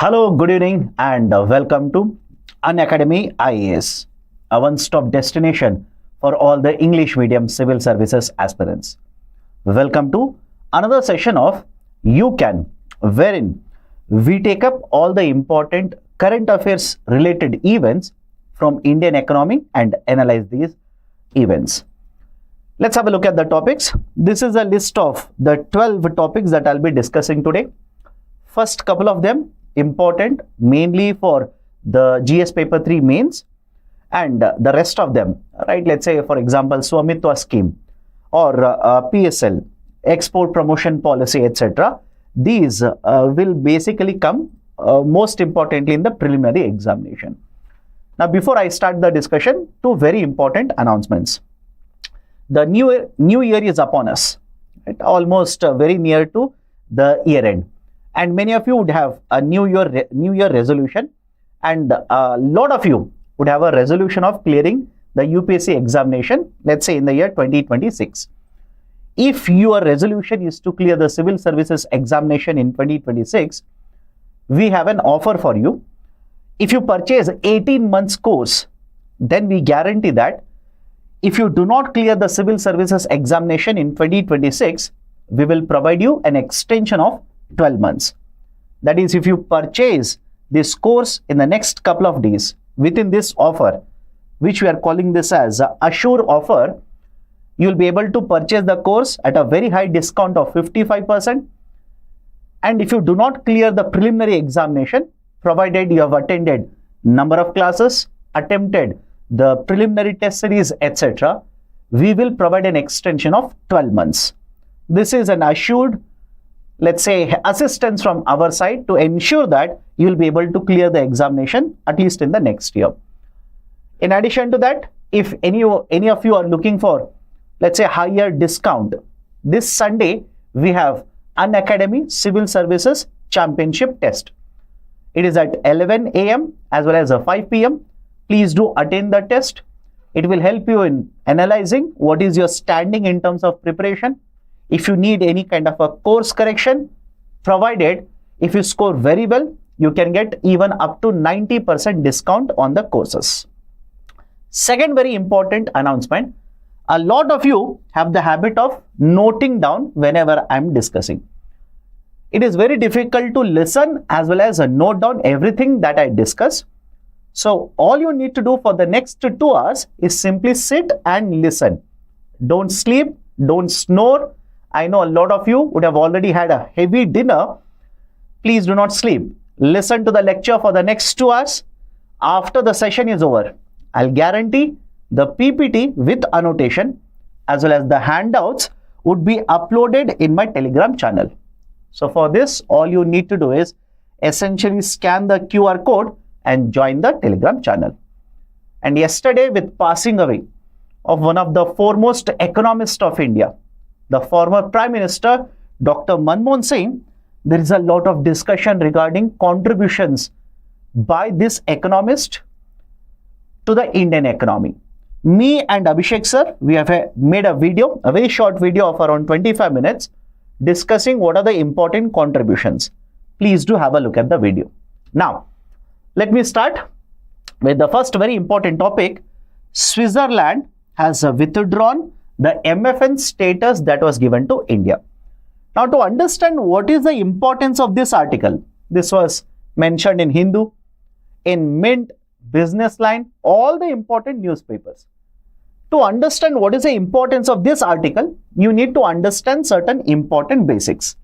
Hello, good evening and welcome to Unacademy IAS, a one-stop destination for all the English medium civil services aspirants. Welcome to another session of UCAN, wherein we take up all the important current affairs related events from Indian economy and analyze these events. Let's have a look at the topics. This is a list of the 12 topics that I'll be discussing today. First couple of them important mainly for the GS paper 3 mains, and the rest of them, right? Let's say for example SVAMITVA scheme or PSL, export promotion policy, etc. These will basically come most importantly in the preliminary examination. Now before I start the discussion, two very important announcements. The new year is upon us, right? Almost very near to the year end. And many of you would have a new year resolution, and a lot of you would have a resolution of clearing the UPSC examination, let's say in the year 2026. If your resolution is to clear the civil services examination in 2026, we have an offer for you. If you purchase 18 months course, then we guarantee that if you do not clear the civil services examination in 2026, we will provide you an extension of 12 months. That is, if you purchase this course in the next couple of days within this offer, which we are calling this as assure offer, you will be able to purchase the course at a very high discount of 55%. And if you do not clear the preliminary examination, provided you have attended number of classes, attempted the preliminary test series, etc., we will provide an extension of 12 months. This is an assured, let's say, assistance from our side to ensure that you will be able to clear the examination at least in the next year. In addition to that, if any of you are looking for, let's say, higher discount, this Sunday we have Unacademy Civil Services Championship Test. It is at 11 a.m. as well as 5 p.m. Please do attend the test. It will help you in analyzing what is your standing in terms of preparation. If you need any kind of a course correction, provided if you score very well, you can get even up to 90% discount on the courses. Second very important announcement, a lot of you have the habit of noting down whenever I'm discussing. It is very difficult to listen as well as note down everything that I discuss. So all you need to do for the next 2 hours is simply sit and listen. Don't sleep, don't snore. I know a lot of you would have already had a heavy dinner. Please do not sleep. Listen to the lecture for the next 2 hours. After the session is over, I'll guarantee the PPT with annotation as well as the handouts would be uploaded in my Telegram channel. So for this, all you need to do is essentially scan the QR code and join the Telegram channel. And yesterday, with passing away of one of the foremost economists of India, the former Prime Minister, Dr. Manmohan Singh, there is a lot of discussion regarding contributions by this economist to the Indian economy. Me and Abhishek sir, we have made a video, a very short video of around 25 minutes, discussing what are the important contributions. Please do have a look at the video. Now, let me start with the first very important topic. Switzerland has withdrawn the MFN status that was given to India. Now, to understand what is the importance of this article, this was mentioned in Hindu, in Mint, Business Line, all the important newspapers. To understand what is the importance of this article, you need to understand certain important basics.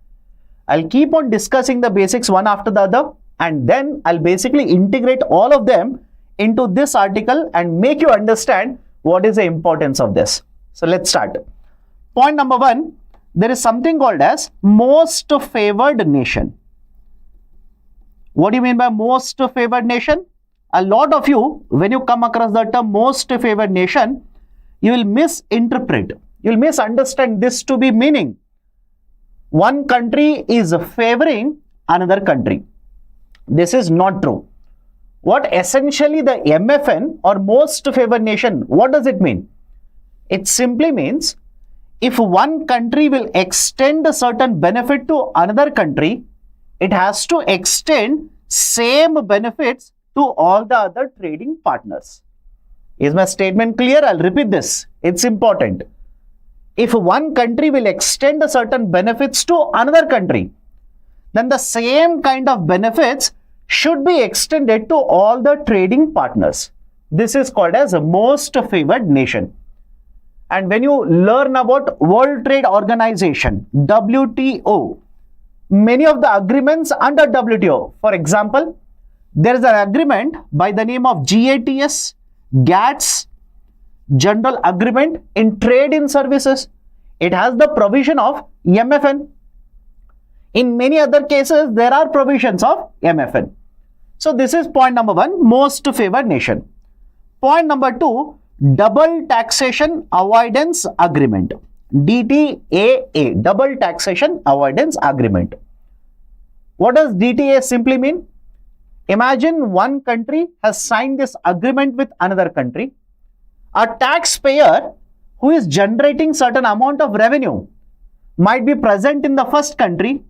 I'll keep on discussing the basics one after the other, and then I'll basically integrate all of them into this article and make you understand what is the importance of this. So let's start. Point number 1, there is something called as most favored nation. What do you mean by most favored nation? A lot of you, when you come across the term most favored nation, you will misinterpret. You will misunderstand this to be meaning one country is favoring another country. This is not true. What essentially the MFN or most favored nation, what does it mean? It simply means if one country will extend a certain benefit to another country, it has to extend same benefits to all the other trading partners. Is my statement clear? I'll repeat this. It's important. If one country will extend certain benefits to another country, then the same kind of benefits should be extended to all the trading partners. This is called as a most favored nation. And when you learn about World Trade Organization, WTO, many of the agreements under WTO, for example, there is an agreement by the name of GATS, GATS, General Agreement in Trade in Services. It has the provision of MFN. In many other cases, there are provisions of MFN. So this is point number one, most favored nation. Point number two, Double Taxation Avoidance Agreement, DTAA, Double Taxation Avoidance Agreement. What does DTA simply mean? Imagine one country has signed this agreement with another country. A taxpayer who is generating certain amount of revenue might be present in the first country,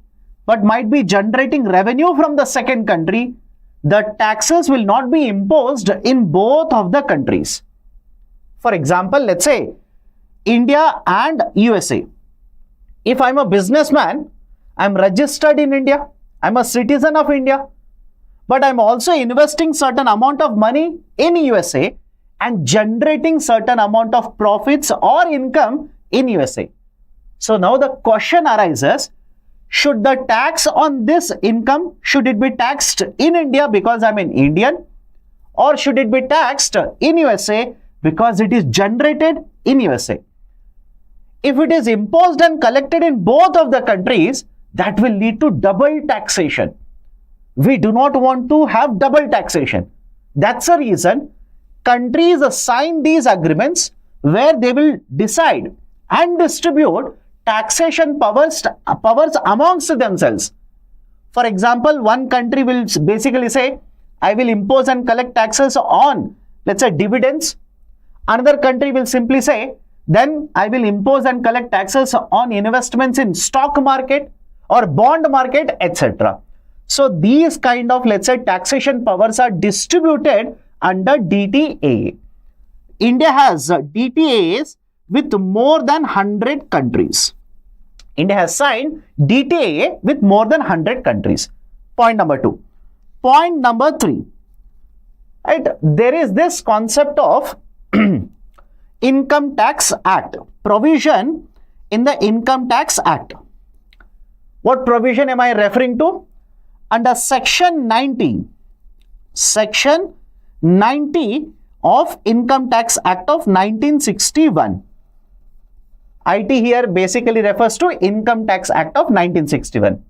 but might be generating revenue from the second country. The taxes will not be imposed in both of the countries. For example, let's say India and USA. If I'm a businessman, I'm registered in India, I'm a citizen of India, but I'm also investing certain amount of money in USA and generating certain amount of profits or income in USA. So now the question arises, should the tax on this income, should it be taxed in India because I'm an Indian, or should it be taxed in USA because it is generated in USA? If it is imposed and collected in both of the countries, that will lead to double taxation. We do not want to have double taxation. That's the reason countries sign these agreements where they will decide and distribute taxation powers amongst themselves. For example, one country will basically say, I will impose and collect taxes on, let's say, dividends. Another country will simply say, then I will impose and collect taxes on investments in stock market or bond market, etc. So these kind of, let's say, taxation powers are distributed under DTAA. India has DTAAs with more than 100 countries. India has signed DTAA with more than 100 countries. Point number two. Point number three. Right, there is this concept of Income Tax Act, provision in the Income Tax Act. What provision am I referring to? Under Section 90 of Income Tax Act of 1961. IT here basically refers to Income Tax Act of 1961.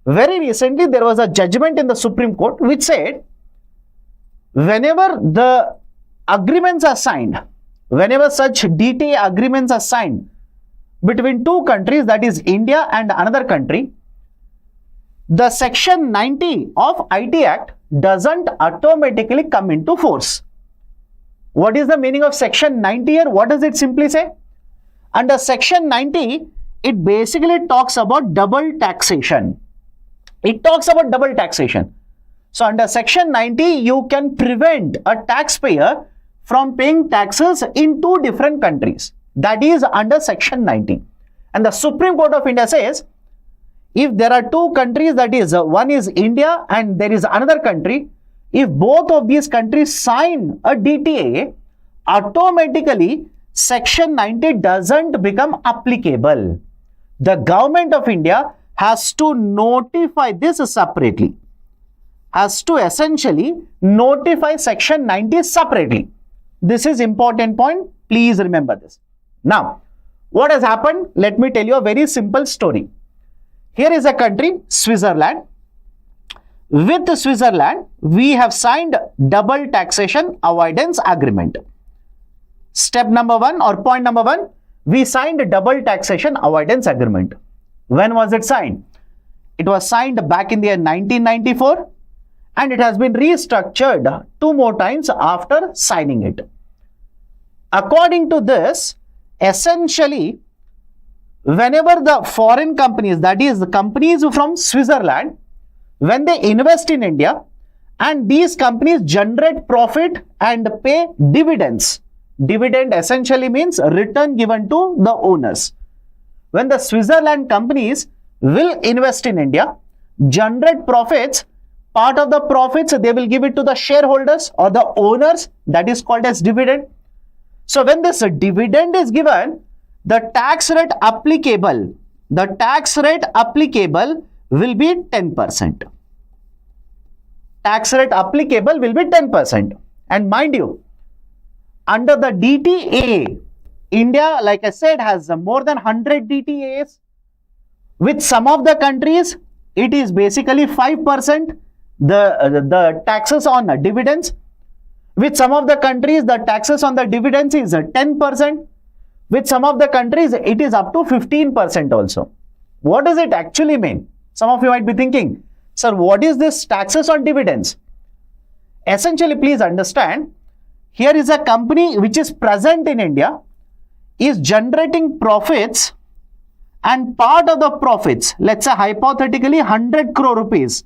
Very recently, there was a judgment in the Supreme Court which said, whenever the agreements are signed, whenever such DTA agreements are signed between two countries, that is India and another country, the Section 90 of IT Act doesn't automatically come into force. What is the meaning of Section 90 here? What does it simply say? Under Section 90, it basically talks about double taxation. It talks about double taxation. So under Section 90, you can prevent a taxpayer from paying taxes in two different countries. That is under Section 90. And the Supreme Court of India says, if there are two countries, that is, one is India and there is another country, if both of these countries sign a DTA, automatically Section 90 doesn't become applicable. The government of India has to notify this separately, has to essentially notify Section 90 separately. This is important point. Please remember this. Now, what has happened? Let me tell you a very simple story. Here is a country, Switzerland. With Switzerland, we have signed double taxation avoidance agreement. Step number one or point number one, we signed a double taxation avoidance agreement. When was it signed? It was signed back in the year 1994 and it has been restructured 2 more times after signing it. According to this, essentially, whenever the foreign companies, that is the companies from Switzerland, when they invest in India and these companies generate profit and pay dividends. Dividend essentially means return given to the owners. When the Switzerland companies will invest in India, generate profits, part of the profits they will give it to the shareholders or the owners, that is called as dividend. So when this dividend is given, the tax rate applicable will be 10%. Tax rate applicable will be 10%. And mind you, under the DTA, India, like I said, has more than 100 DTAs. With some of the countries, it is basically 5%, the taxes on dividends. With some of the countries, the taxes on the dividends is 10%. With some of the countries, it is up to 15% also. What does it actually mean? Some of you might be thinking, sir, what is this taxes on dividends? Essentially, please understand, here is a company which is present in India, is generating profits, and part of the profits, let's say hypothetically 100 crore rupees,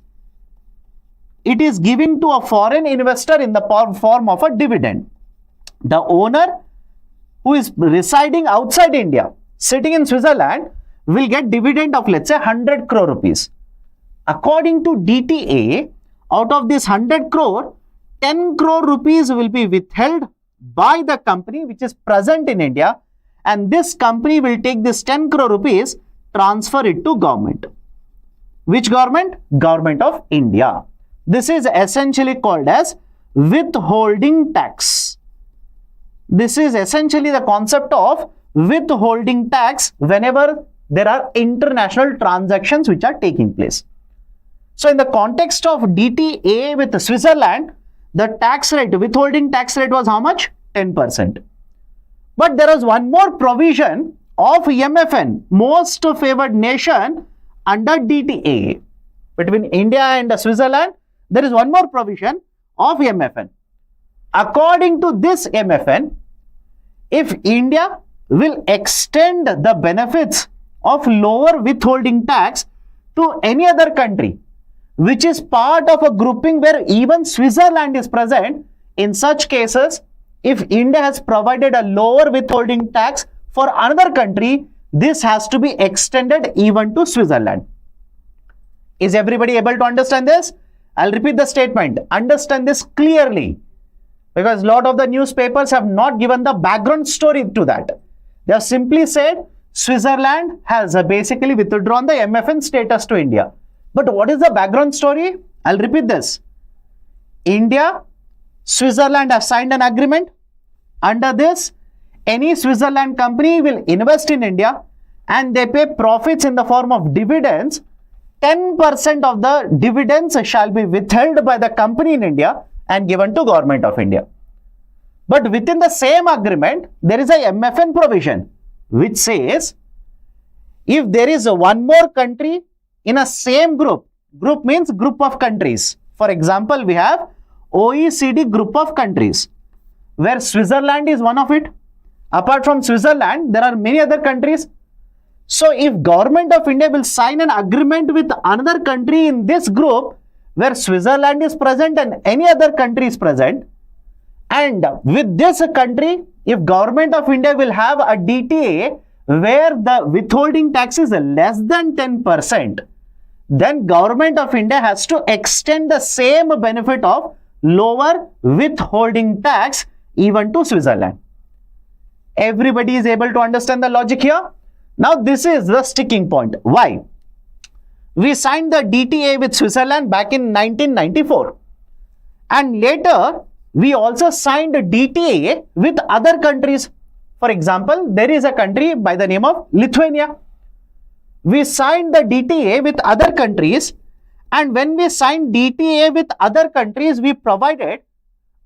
it is giving to a foreign investor in the form of a dividend. The owner who is residing outside India, sitting in Switzerland, will get dividend of, let's say, 100 crore rupees. According to DTA, out of this 100 crore, 10 crore rupees will be withheld by the company which is present in India, and this company will take this 10 crore rupees, transfer it to government. Which government? Government of India. This is essentially called as withholding tax. This is essentially the concept of withholding tax whenever there are international transactions which are taking place. So in the context of DTA with Switzerland, the tax rate, withholding tax rate was how much? 10%. But there was one more provision of MFN, most favored nation, under DTA. Between India and Switzerland, there is one more provision of MFN. According to this MFN, if India will extend the benefits of lower withholding tax to any other country, which is part of a grouping where even Switzerland is present, in such cases, if India has provided a lower withholding tax for another country, this has to be extended even to Switzerland. Is everybody able to understand this? I'll repeat the statement. Understand this clearly, because a lot of the newspapers have not given the background story to that. They have simply said Switzerland has basically withdrawn the MFN status to India. But what is the background story? I'll repeat this. India, Switzerland have signed an agreement. Under this, any Switzerland company will invest in India and they pay profits in the form of dividends. 10% of the dividends shall be withheld by the company in India and given to Government of India. But within the same agreement, there is a MFN provision which says, if there is one more country in a same group means group of countries. For example, we have OECD group of countries, where Switzerland is one of it. Apart from Switzerland, there are many other countries. So if Government of India will sign an agreement with another country in this group, where Switzerland is present and any other country is present, and with this country, if Government of India will have a DTA where the withholding tax is less than 10%, then Government of India has to extend the same benefit of lower withholding tax even to Switzerland. Everybody is able to understand the logic here? Now this is the sticking point. Why? We signed the DTA with Switzerland back in 1994, and later we also signed a DTA with other countries. For example, there is a country by the name of Lithuania. We signed the DTA with other countries, and when we signed DTA with other countries, we provided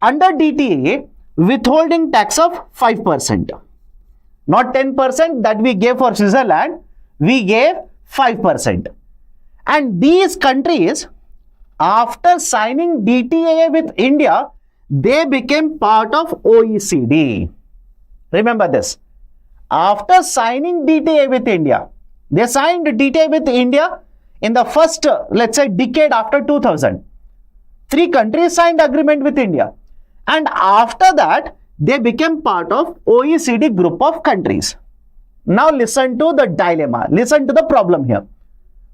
under DTA withholding tax of 5%. Not 10% that we gave for Switzerland, we gave 5%. And these countries, after signing DTA with India, they became part of OECD. Remember this. After signing DTA with India, they signed DTA with India. in the first, let's say, decade after 2000, 3 countries signed agreement with India. And after that, they became part of OECD group of countries. Now listen to the dilemma. Listen to the problem here.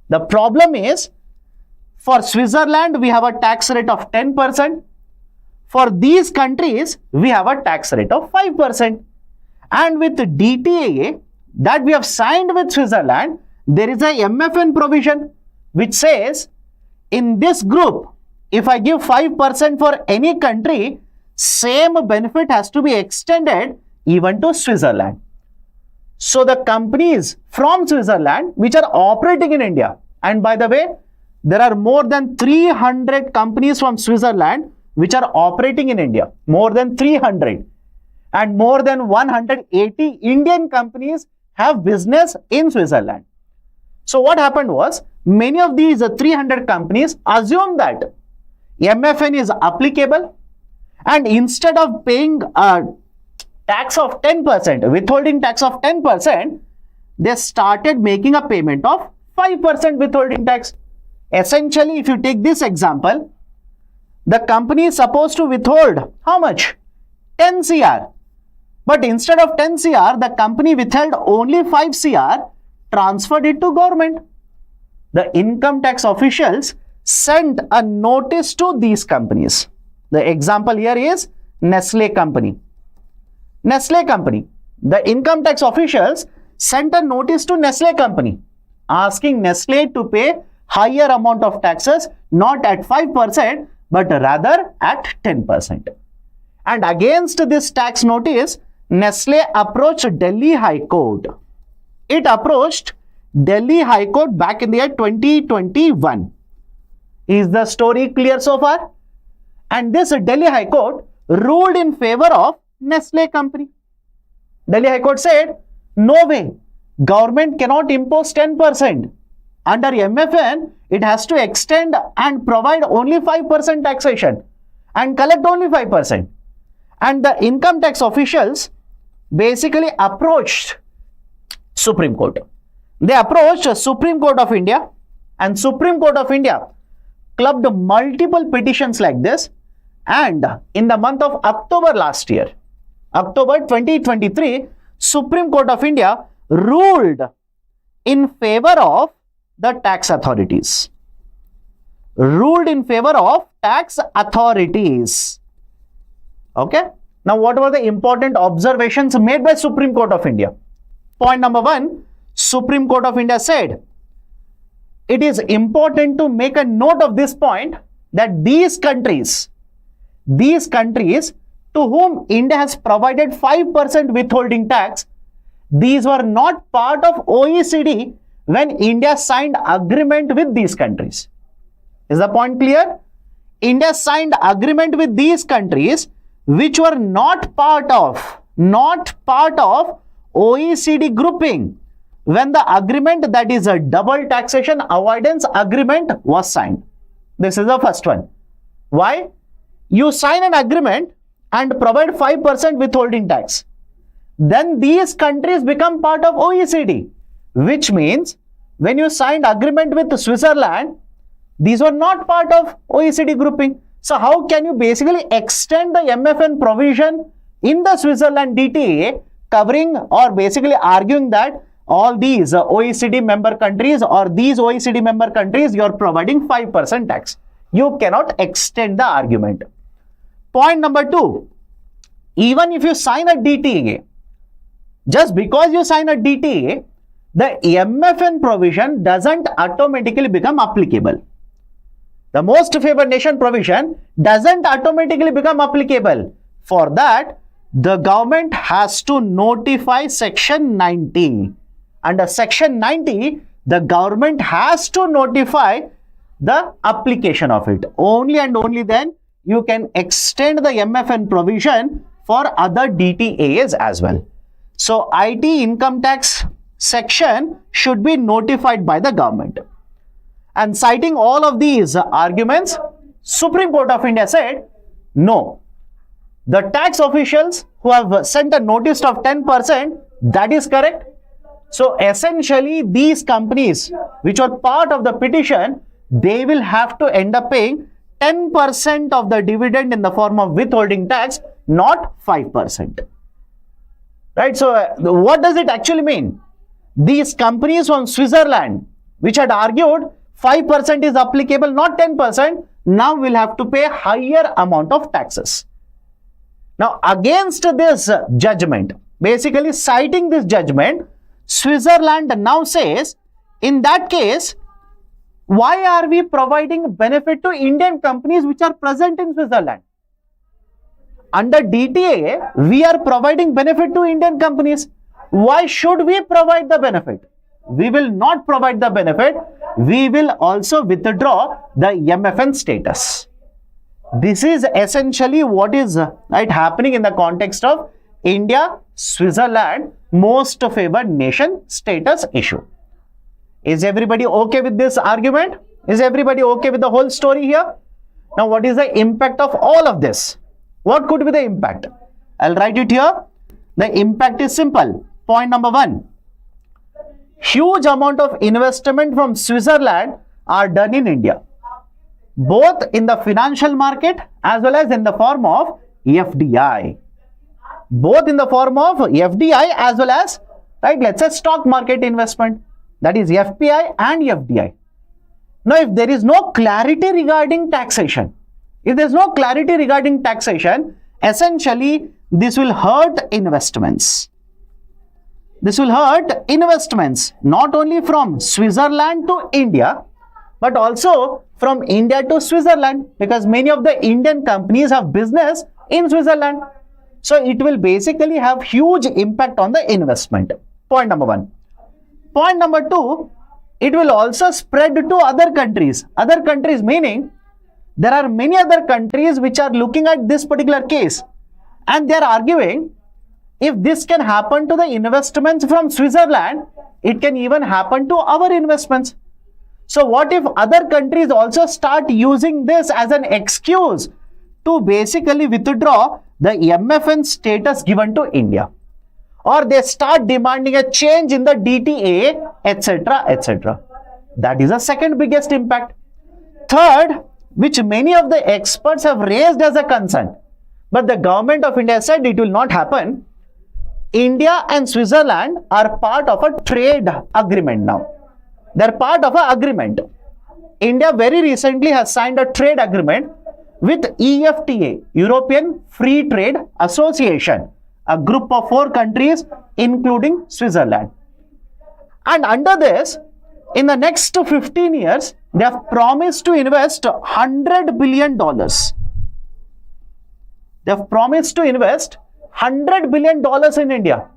The problem is, for Switzerland, we have a tax rate of 10%. For these countries, we have a tax rate of 5%. And with the DTA that we have signed with Switzerland, there is a MFN provision which says, in this group, if I give 5% for any country, same benefit has to be extended even to Switzerland. So the companies from Switzerland which are operating in India, and by the way, there are more than 300 companies from Switzerland which are operating in India, more than 300, and more than 180 Indian companies have business in Switzerland. So what happened was, many of these 300 companies assumed that MFN is applicable, and instead of paying a tax of 10%, withholding tax of 10%, they started making a payment of 5% withholding tax. Essentially, if you take this example, the company is supposed to withhold how much? 10 CR. But instead of 10 CR, the company withheld only 5 CR, transferred it to government. The income tax officials sent a notice to these companies. The example here is Nestle company. Nestle company. The income tax officials sent a notice to Nestle company asking Nestle to pay higher amount of taxes, not at 5%, but rather at 10%. And against this tax notice, Nestle approached Delhi High Court. It approached Delhi High Court back in the year 2021. Is the story clear so far? And this Delhi High Court ruled in favor of Nestle company. Delhi High Court said, no way, government cannot impose 10%. Under MFN, it has to extend and provide only 5% taxation and collect only 5%. And the income tax officials basically approached Supreme Court. They approached Supreme Court of India, and Supreme Court of India clubbed multiple petitions like this. And in the month of October last year, October 2023, Supreme Court of India ruled in favor of the tax authorities. Ruled in favor of tax authorities. Okay. Now, what were the important observations made by Supreme Court of India? Point number 1, Supreme Court of India said, it is important to make a note of this point that these countries to whom India has provided 5% withholding tax, these were not part of OECD when India signed agreement with these countries. Is the point clear? India signed agreement with these countries which were not part of OECD grouping when the agreement, that is a double taxation avoidance agreement, was signed. This is the first one. Why? You sign an agreement and provide 5% withholding tax. Then these countries become part of OECD, which means when you signed agreement with Switzerland, these were not part of OECD grouping. So how can you basically extend the MFN provision in the Switzerland DTA, covering or basically arguing that all these OECD member countries or these OECD member countries, you are providing 5% tax. You cannot extend the argument. Point number 2, even if you sign a DTA, just because you sign a DTA, the MFN provision doesn't automatically become applicable. The most favored nation provision doesn't automatically become applicable. For that, the government has to notify Section 90. Under Section 90, the government has to notify the application of it. Only and only then you can extend the MFN provision for other DTAs as well. So, IT income tax section should be notified by the government. And citing all of these arguments, Supreme Court of India said, no, the tax officials who have sent a notice of 10%, that is correct. So essentially these companies which are part of the petition, they will have to end up paying 10% of the dividend in the form of withholding tax, not 5%. Right? So what does it actually mean? These companies from Switzerland which had argued 5% is applicable, not 10%, now will have to pay a higher amount of taxes. Now against this judgment, basically citing this judgment, Switzerland now says, in that case, why are we providing benefit to Indian companies which are present in Switzerland? Under DTA, we are providing benefit to Indian companies. Why should we provide the benefit? We will not provide the benefit. We will also withdraw the MFN status. This is essentially what is happening in the context of India, Switzerland, most favored nation status issue. Is everybody okay with this argument? Is everybody okay with the whole story here? Now, what is the impact of all of this? What could be the impact? I'll write it here. The impact is simple. Point number 1. Huge amount of investment from Switzerland are done in India, both in the financial market as well as in the form of FDI. Both in the form of FDI as well as, let's say stock market investment. That is FPI and FDI. Now, if there is no clarity regarding taxation, essentially this will hurt investments. This will hurt investments not only from Switzerland to India, but also from India to Switzerland, because many of the Indian companies have business in Switzerland. So it will basically have huge impact on the investment. Point number 1. Point number 2, it will also spread to other countries. Other countries meaning there are many other countries which are looking at this particular case and they are arguing, if this can happen to the investments from Switzerland, it can even happen to our investments. So what if other countries also start using this as an excuse to basically withdraw the MFN status given to India? Or they start demanding a change in the DTA, etc., etc. That is the second biggest impact. Third, which many of the experts have raised as a concern, but the government of India said it will not happen. India and Switzerland are part of a trade agreement now. They're part of an agreement. India very recently has signed a trade agreement with EFTA, European Free Trade Association, a group of 4 countries including Switzerland. And under this, in the next 15 years, they have promised to invest $100 billion. They have promised to invest $100 billion in India.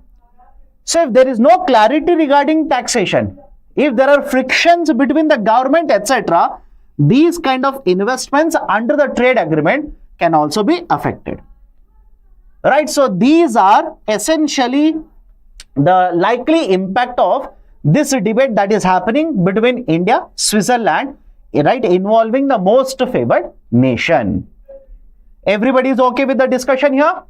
So if there is no clarity regarding taxation, if there are frictions between the government, etc., these kind of investments under the trade agreement can also be affected. Right? So these are essentially the likely impact of this debate that is happening between India, Switzerland, right, involving the most favored nation. Everybody is okay with the discussion here?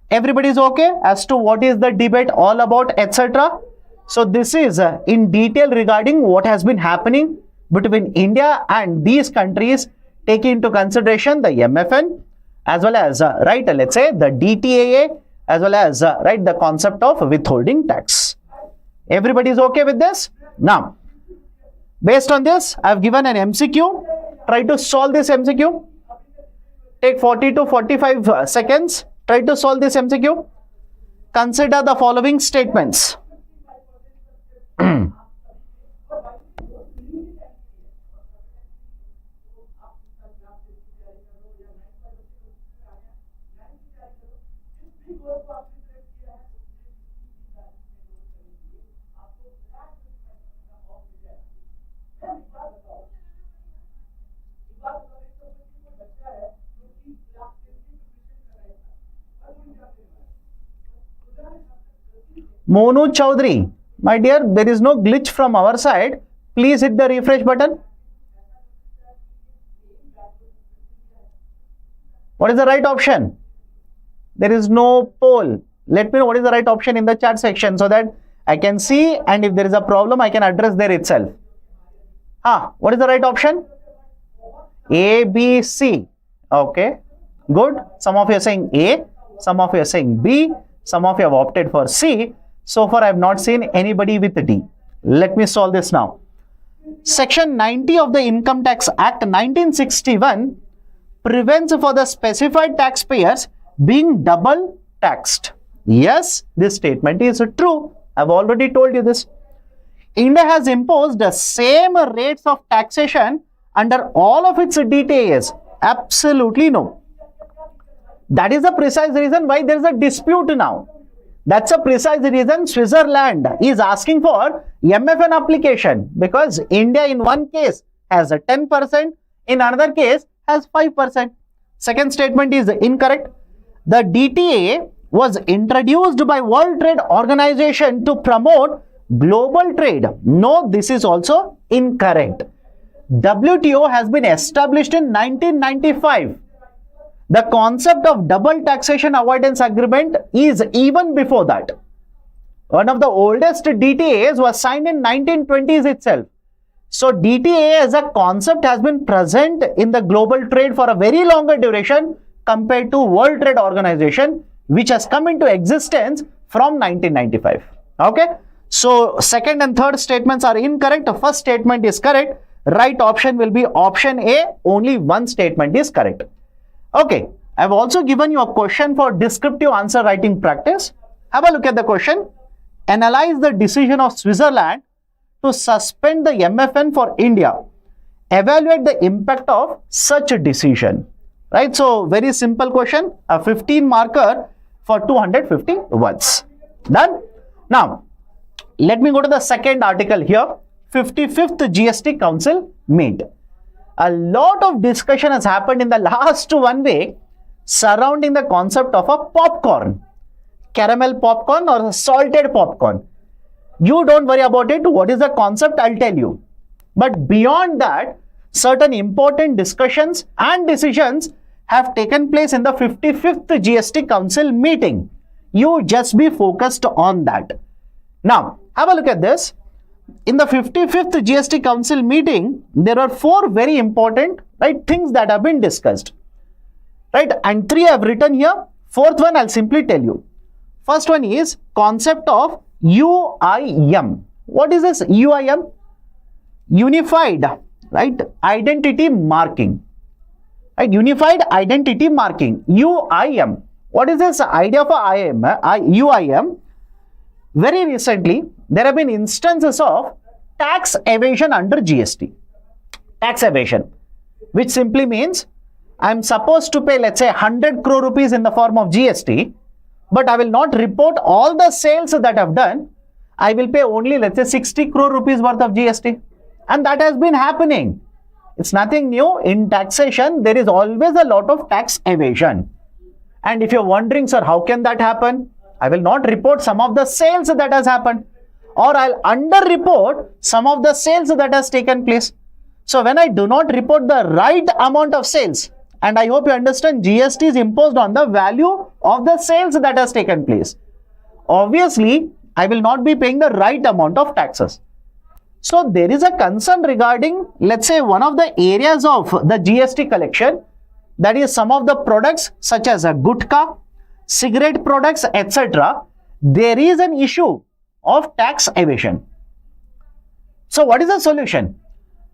Everybody is okay as to what is the debate all about, etc. So this is in detail regarding what has been happening between India and these countries, taking into consideration the MFN as well as let's say the DTAA as well as the concept of withholding tax. Everybody is okay with this? Now, based on this, I have given an MCQ. Try to solve this MCQ. Take 40 to 45 seconds. Try to solve this MCQ. Consider the following statements. Monu Chaudhary, my dear, there is no glitch from our side. Please hit the refresh button. What is the right option? There is no poll. Let me know what is the right option in the chat section so that I can see, and if there is a problem, I can address there itself. What is the right option? A, B, C. Okay, good. Some of you are saying A, some of you are saying B, some of you have opted for C. So far, I have not seen anybody with D. Let me solve this now. Section 90 of the Income Tax Act 1961 prevents for the specified taxpayers being double taxed. Yes, this statement is true. I've already told you this. India has imposed the same rates of taxation under all of its DTAs. Absolutely no. That is the precise reason why there is a dispute now. That's a precise reason Switzerland is asking for MFN application, because India in one case has a 10%, in another case has 5%. Second statement is incorrect. The DTA was introduced by World Trade Organization to promote global trade. No, this is also incorrect. WTO has been established in 1995. The concept of double taxation avoidance agreement is even before that. One of the oldest DTAs was signed in 1920s itself. So DTA as a concept has been present in the global trade for a very longer duration compared to World Trade Organization, which has come into existence from 1995. Okay. So second and third statements are incorrect. The first statement is correct. Right option will be option A. Only one statement is correct. Okay. I've also given you a question for descriptive answer writing practice. Have a look at the question. Analyze the decision of Switzerland to suspend the MFN for India. Evaluate the impact of such a decision. Right. So very simple question. A 15 marker for 250 words. Done. Now, let me go to the second article here. 55th GST Council meet. A lot of discussion has happened in the last 1 week surrounding the concept of a popcorn. Caramel popcorn or salted popcorn. You don't worry about it. What is the concept? I'll tell you. But beyond that, certain important discussions and decisions have taken place in the 55th GST Council meeting. You just be focused on that. Now, have a look at this. In the 55th GST Council meeting, there are 4 very important things that have been discussed. Right? And 3 I have written here. 4th one, I'll simply tell you. First one is concept of UIM. What is this UIM? Unified, identity marking. Right? Unified identity marking. UIM. What is this idea for UIM? Very recently, there have been instances of tax evasion under GST. Tax evasion, which simply means I'm supposed to pay, let's say, 100 crore rupees in the form of GST, but I will not report all the sales that I've done. I will pay only, let's say, 60 crore rupees worth of GST. And that has been happening. It's nothing new. In taxation, there is always a lot of tax evasion. And if you're wondering, sir, how can that happen? I will not report some of the sales that has happened, or I'll under-report some of the sales that has taken place. So when I do not report the right amount of sales, and I hope you understand, GST is imposed on the value of the sales that has taken place. Obviously, I will not be paying the right amount of taxes. So there is a concern regarding, let's say, one of the areas of the GST collection, that is some of the products such as a gutka, cigarette products, etc. There is an issue of tax evasion. So what is the solution?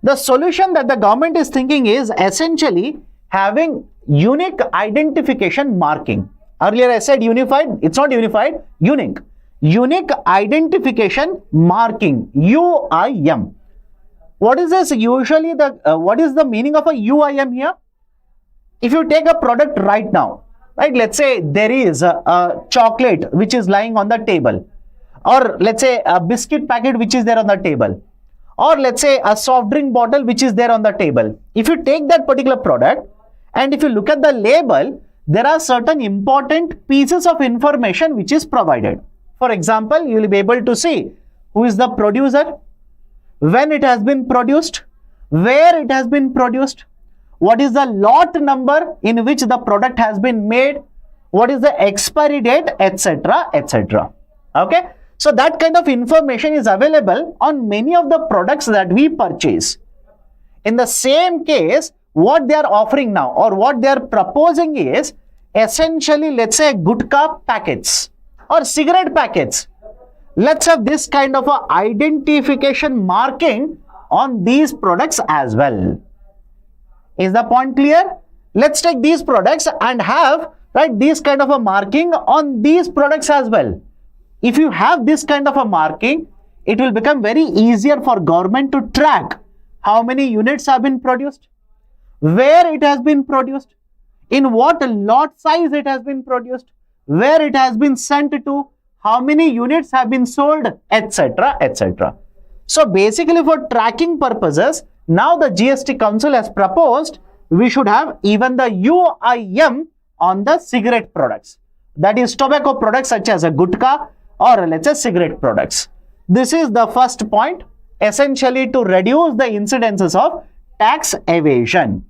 The solution that the government is thinking is essentially having unique identification marking. Earlier I said unified. It's not unified, unique. Unique identification marking, UIM. What is this? Usually what is the meaning of a UIM here? If you take a product right now, let's say there is a chocolate which is lying on the table, or let's say a biscuit packet which is there on the table, or let's say a soft drink bottle which is there on the table. If you take that particular product and if you look at the label, there are certain important pieces of information which is provided. For example, you will be able to see who is the producer, when it has been produced, where it has been produced, what is the lot number in which the product has been made, what is the expiry date, etc., etc. Okay. So that kind of information is available on many of the products that we purchase. In the same case, what they are offering now or what they are proposing is essentially, let's say, gutka packets or cigarette packets. Let's have this kind of a identification marking on these products as well. Is the point clear? Let's take these products and have, right, this kind of a marking on these products as well. If you have this kind of a marking, it will become very easier for government to track how many units have been produced, where it has been produced, in what lot size it has been produced, where it has been sent to, how many units have been sold, etc., etc. So basically, for tracking purposes, now the GST Council has proposed we should have even the UIM on the cigarette products. That is tobacco products such as a gutka or let's say cigarette products. This is the first point, essentially to reduce the incidences of tax evasion.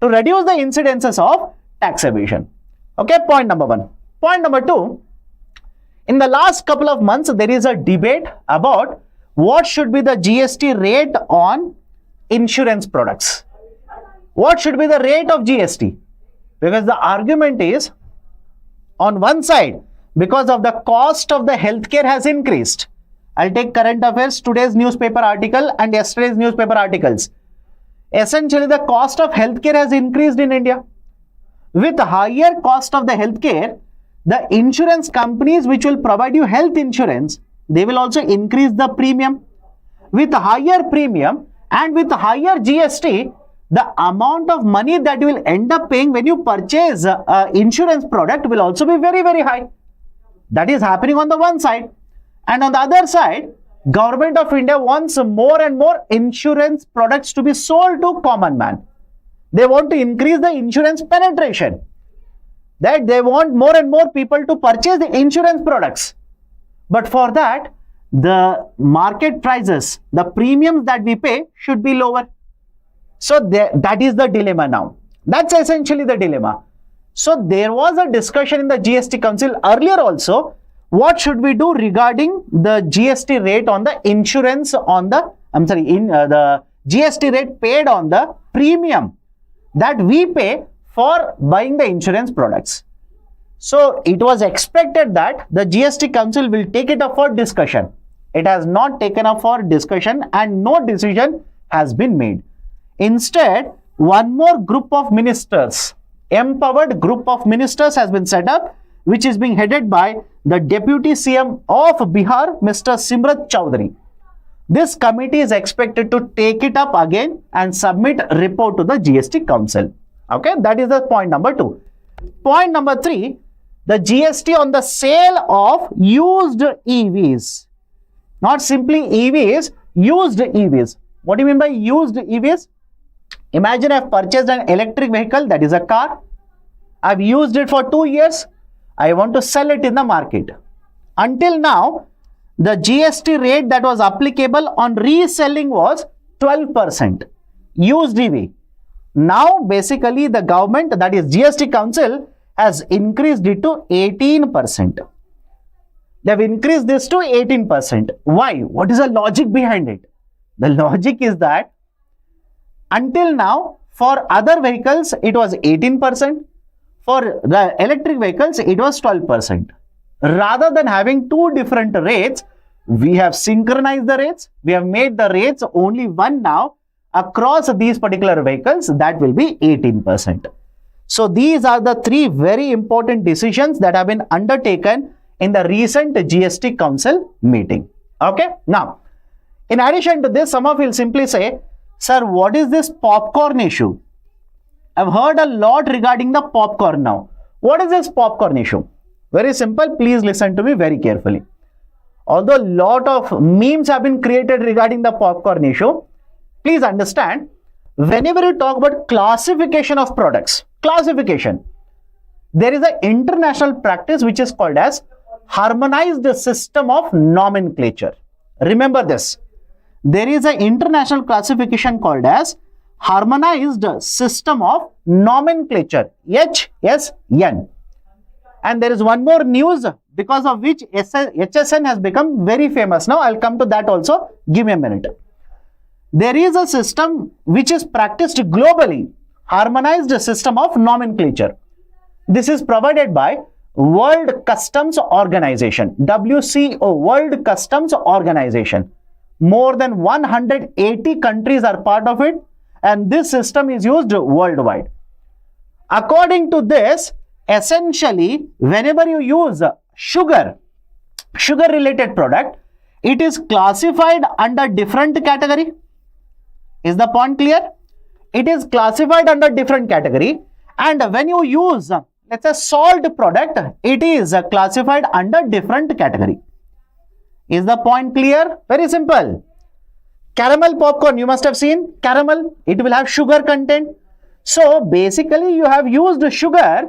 To reduce the incidences of tax evasion. Okay, point number one. Point number two, in the last couple of months, there is a debate about what should be the GST rate on insurance products. What should be the rate of GST? Because the argument is, on one side, because of the cost of the healthcare has increased. I'll take current affairs, today's newspaper article and yesterday's newspaper articles. Essentially, the cost of healthcare has increased in India. With higher cost of the healthcare, the insurance companies which will provide you health insurance, they will also increase the premium. With higher premium and with higher GST, the amount of money that you will end up paying when you purchase insurance product will also be very, very high. That is happening on the one side. And on the other side, Government of India wants more and more insurance products to be sold to common man. They want to increase the insurance penetration. That they want more and more people to purchase the insurance products. But for that, the market prices, the premiums that we pay should be lower. So that is the dilemma now. That's essentially the dilemma. So there was a discussion in the GST Council earlier also. What should we do regarding the GST rate on the insurance on the, the GST rate paid on the premium that we pay for buying the insurance products. So it was expected that the GST Council will take it up for discussion. It has not taken up for discussion and no decision has been made. Instead, one more group of ministers, empowered group of ministers has been set up, which is being headed by the Deputy CM of Bihar, Mr. Simrat Chowdhury. This committee is expected to take it up again and submit a report to the GST Council. Okay, that is the point number 2. Point number 3, the GST on the sale of used EVs. Not simply EVs, used EVs. What do you mean by used EVs? Imagine I've purchased an electric vehicle, that is a car. I've used it for 2 years. I want to sell it in the market. Until now, the GST rate that was applicable on reselling was 12%. Used EV. Now, basically, the government, that is GST Council, has increased it to 18%. They have increased this to 18%. Why? What is the logic behind it? The logic is that until now, for other vehicles, it was 18%. For the electric vehicles, it was 12%. Rather than having two different rates, we have synchronized the rates. We have made the rates only one now across these particular vehicles. That will be 18%. So these are the 3 very important decisions that have been undertaken in the recent GST Council meeting. Okay. Now, in addition to this, some of you will simply say, sir, what is this popcorn issue? I've heard a lot regarding the popcorn now. What is this popcorn issue? Very simple. Please listen to me very carefully. Although a lot of memes have been created regarding the popcorn issue, please understand, whenever you talk about classification of products, there is an international practice which is called as harmonized system of nomenclature. Remember this. There is an international classification called as harmonized system of nomenclature, HSN. And there is one more news because of which HSN has become very famous. Now I'll come to that also. Give me a minute. There is a system which is practiced globally, harmonized system of nomenclature. This is provided by World Customs Organization, WCO, World Customs Organization. More than 180 countries are part of it, and this system is used worldwide. According to this, essentially, whenever you use sugar related product, it is classified under different category. Is the point clear? It is classified under different category, and when you use, let's say, salt product, it is classified under different category. Is the point clear? Very simple. Caramel popcorn, you must have seen caramel, it will have sugar content. So basically you have used sugar,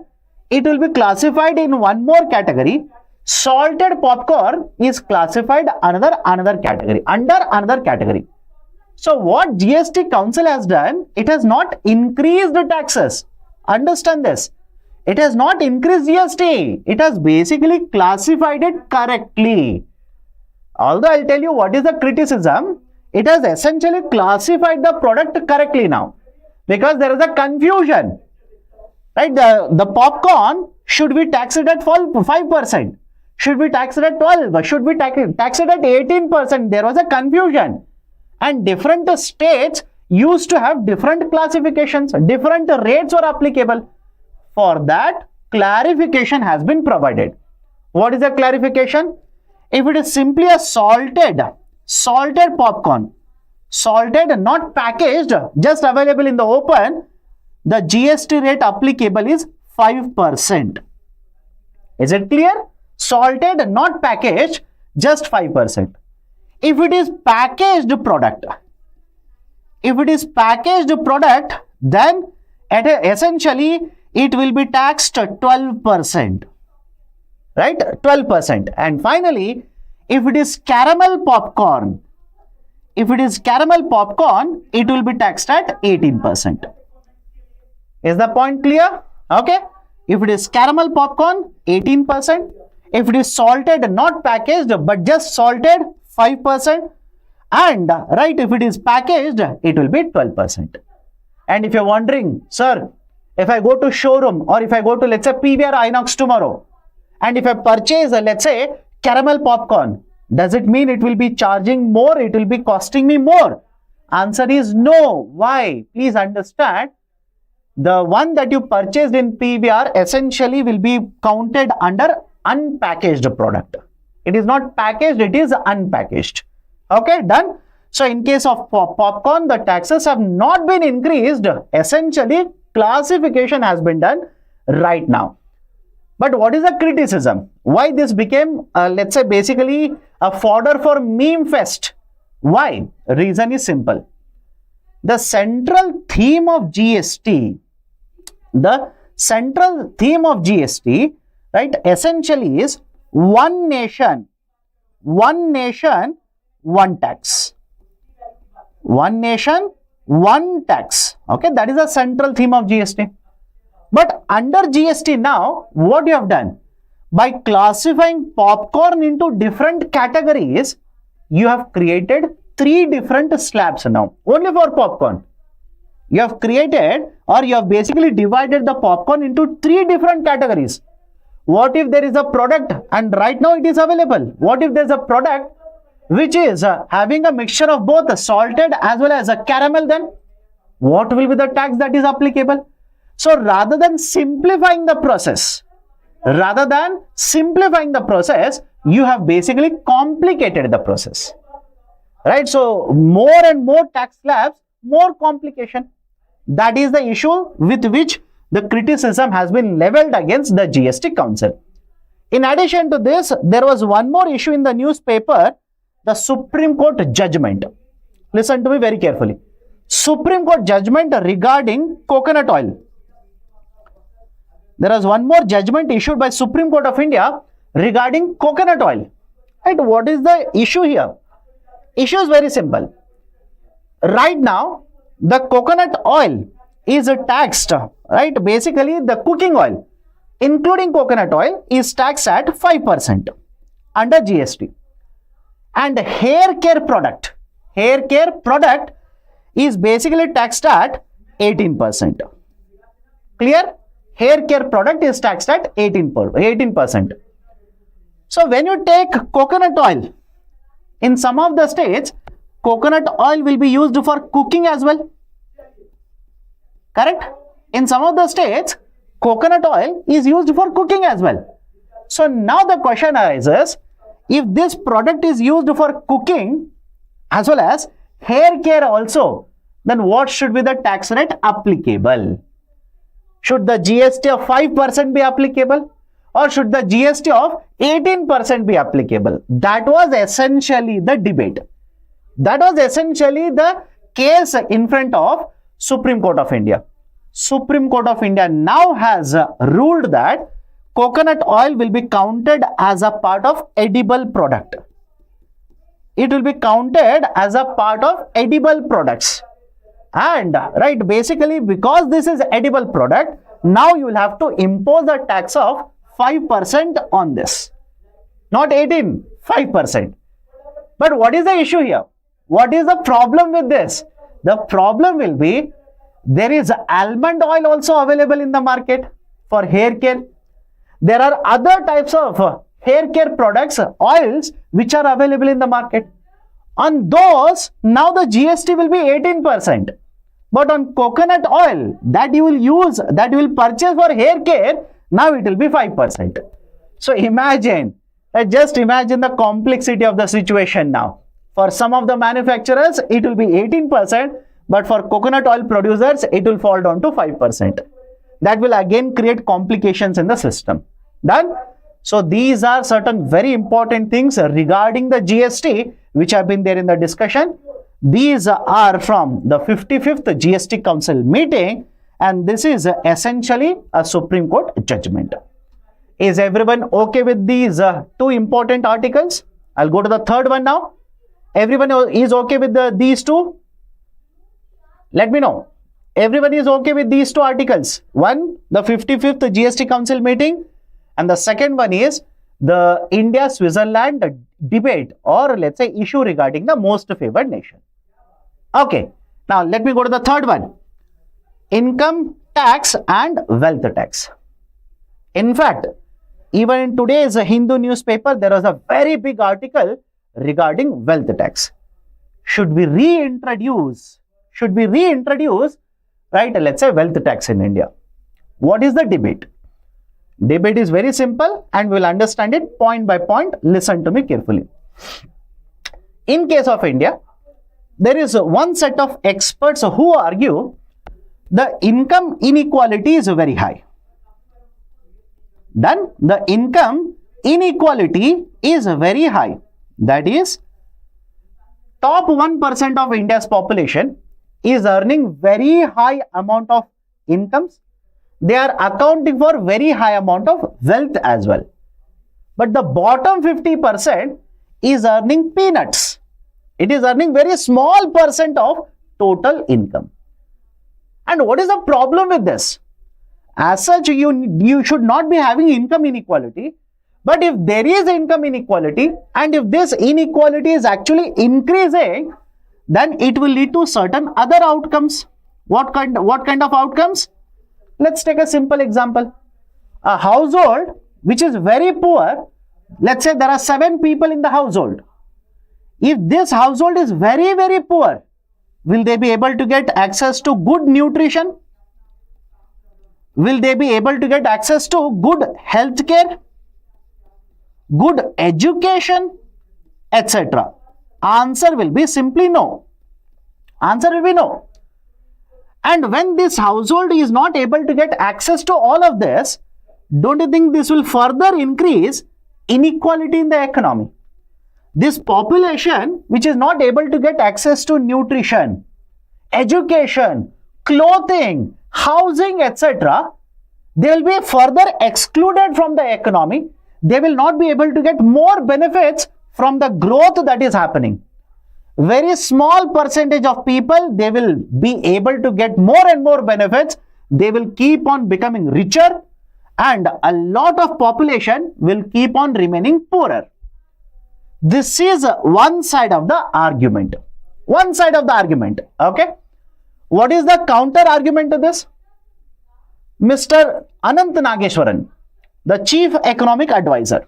it will be classified in one more category. Salted popcorn is classified another category, under another category. So what GST Council has done, it has not increased the taxes. Understand this. It has not increased GST. It has basically classified it correctly. Although I'll tell you what is the criticism, it has essentially classified the product correctly now. Because there is a confusion. Right? The popcorn should be taxed at 5%. Should be taxed at 12%. Should be taxed at 18%. There was a confusion. And different states used to have different classifications. Different rates were applicable. For that, clarification has been provided. What is the clarification? If it is simply a salted popcorn, salted, not packaged, just available in the open, the GST rate applicable is 5%. Is it clear? Salted, not packaged, just 5%. If it is packaged product, then essentially it will be taxed 12%. Right? 12%. And finally, if it is caramel popcorn, it will be taxed at 18%. Is the point clear? Okay. If it is caramel popcorn, 18%. If it is salted, not packaged, but just salted, 5%. And right, if it is packaged, it will be 12%. And if you're wondering, sir, if I go to showroom or if I go to, let's say, PVR Inox tomorrow, and if I purchase, let's say, caramel popcorn, does it mean it will be charging more? It will be costing me more? Answer is no. Why? Please understand. The one that you purchased in PVR essentially will be counted under unpackaged product. It is not packaged, it is unpackaged. Okay, done. So in case of popcorn, the taxes have not been increased. Essentially, classification has been done right now. But what is the criticism? Why this became, let's say, basically a fodder for meme fest? Why? Reason is simple. The central theme of GST, right, essentially is one nation, one tax. One nation, one tax. Okay, that is the central theme of GST. But under GST now, what you have done? By classifying popcorn into different categories, you have created 3 different slabs now, only for popcorn. You have created, or you have basically divided the popcorn into 3 different categories. What if there is a product, and right now it is available? What if there is a product which is having a mixture of both salted as well as a caramel? Then what will be the tax that is applicable? So rather than simplifying the process, you have basically complicated the process. Right? So more and more tax slabs, more complication. That is the issue with which the criticism has been leveled against the GST Council. In addition to this, there was one more issue in the newspaper, the Supreme Court judgment. Listen to me very carefully. Supreme Court judgment regarding coconut oil. There was one more judgment issued by Supreme Court of India regarding coconut oil. Right? What is the issue here? Issue is very simple. Right now, the coconut oil is taxed, right? Basically, the cooking oil including coconut oil, is taxed at 5% under GST. And hair care product is basically taxed at 18%. Clear? Hair care product is taxed at 18%. So when you take coconut oil, in some of the states, coconut oil will be used for cooking as well. Correct? In some of the states, coconut oil is used for cooking as well. So now the question arises, if this product is used for cooking as well as hair care also, then what should be the tax rate applicable? Should the GST of 5% be applicable, or should the GST of 18% be applicable? That was essentially the debate. That was essentially the case in front of Supreme Court of India. Supreme Court of India now has ruled that coconut oil will be counted as a part of edible product. It will be counted as a part of edible products. And right, basically because this is edible product, now you will have to impose a tax of 5% on this. Not 18, 5%. But what is the issue here? What is the problem with this? The problem will be, there is almond oil also available in the market for hair care. There are other types of hair care products, oils, which are available in the market. On those, now the GST will be 18%. But on coconut oil that you will use, that you will purchase for hair care, now it will be 5%. So imagine, just imagine the complexity of the situation now. For some of the manufacturers, it will be 18%, but for coconut oil producers, it will fall down to 5%. That will again create complications in the system. Done? So these are certain very important things regarding the GST, which have been there in the discussion. These are from the 55th GST Council meeting, and this is essentially a Supreme Court judgment. Is everyone okay with these two important articles? I'll go to the third one now. Everyone is okay with these two? Let me know. Everyone is okay with these two articles. One, the 55th GST Council meeting, and the second one is the India-Switzerland debate, or let's say issue regarding the most favored nation. Okay, now let me go to the third one. Income tax and wealth tax. In fact, even in today's Hindu newspaper, there was a very big article regarding wealth tax. Should we reintroduce, right, let's say wealth tax in India? What is the debate? Debate is very simple and we'll understand it point by point. Listen to me carefully. In case of India, there is one set of experts who argue the income inequality is very high. Done? The income inequality is very high. That is, top 1% of India's population is earning very high amount of incomes. They are accounting for very high amount of wealth as well. But the bottom 50% is earning peanuts. It is earning very small percent of total income. And what is the problem with this? As such, you should not be having income inequality. But if there is income inequality, and if this inequality is actually increasing, then it will lead to certain other outcomes. What kind of outcomes? Let's take a simple example. A household which is very poor, let's say there are 7 people in the household. If this household is very, very poor, will they be able to get access to good nutrition? Will they be able to get access to good health care, good education, etc.? Answer will be simply no. Answer will be no. And when this household is not able to get access to all of this, don't you think this will further increase inequality in the economy? This population which is not able to get access to nutrition, education, clothing, housing, etc., they will be further excluded from the economy. They will not be able to get more benefits from the growth that is happening. Very small percentage of people, they will be able to get more and more benefits. They will keep on becoming richer, and a lot of population will keep on remaining poorer. This is one side of the argument. One side of the argument. Okay. What is the counter argument to this? Mr. Anant Nageshwaran, the Chief Economic Advisor,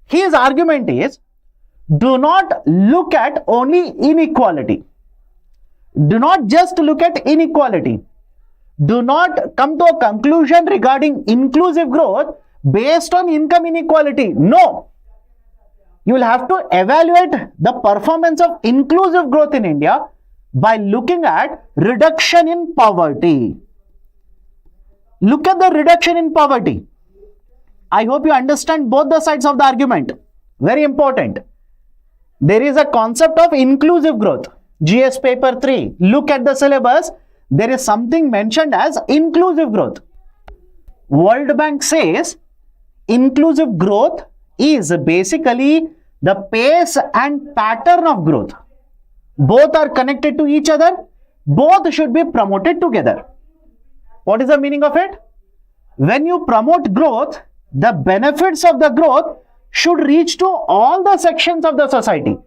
his argument is, do not look at only inequality. Do not just look at inequality. Do not come to a conclusion regarding inclusive growth based on income inequality. No. You will have to evaluate the performance of inclusive growth in India by looking at reduction in poverty. Look at the reduction in poverty. I hope you understand both the sides of the argument. Very important. There is a concept of inclusive growth. GS paper 3. Look at the syllabus. There is something mentioned as inclusive growth. World Bank says inclusive growth is basically the pace and pattern of growth. Both are connected to each other. Both should be promoted together. What is the meaning of it? When you promote growth, the benefits of the growth should reach to all the sections of the society.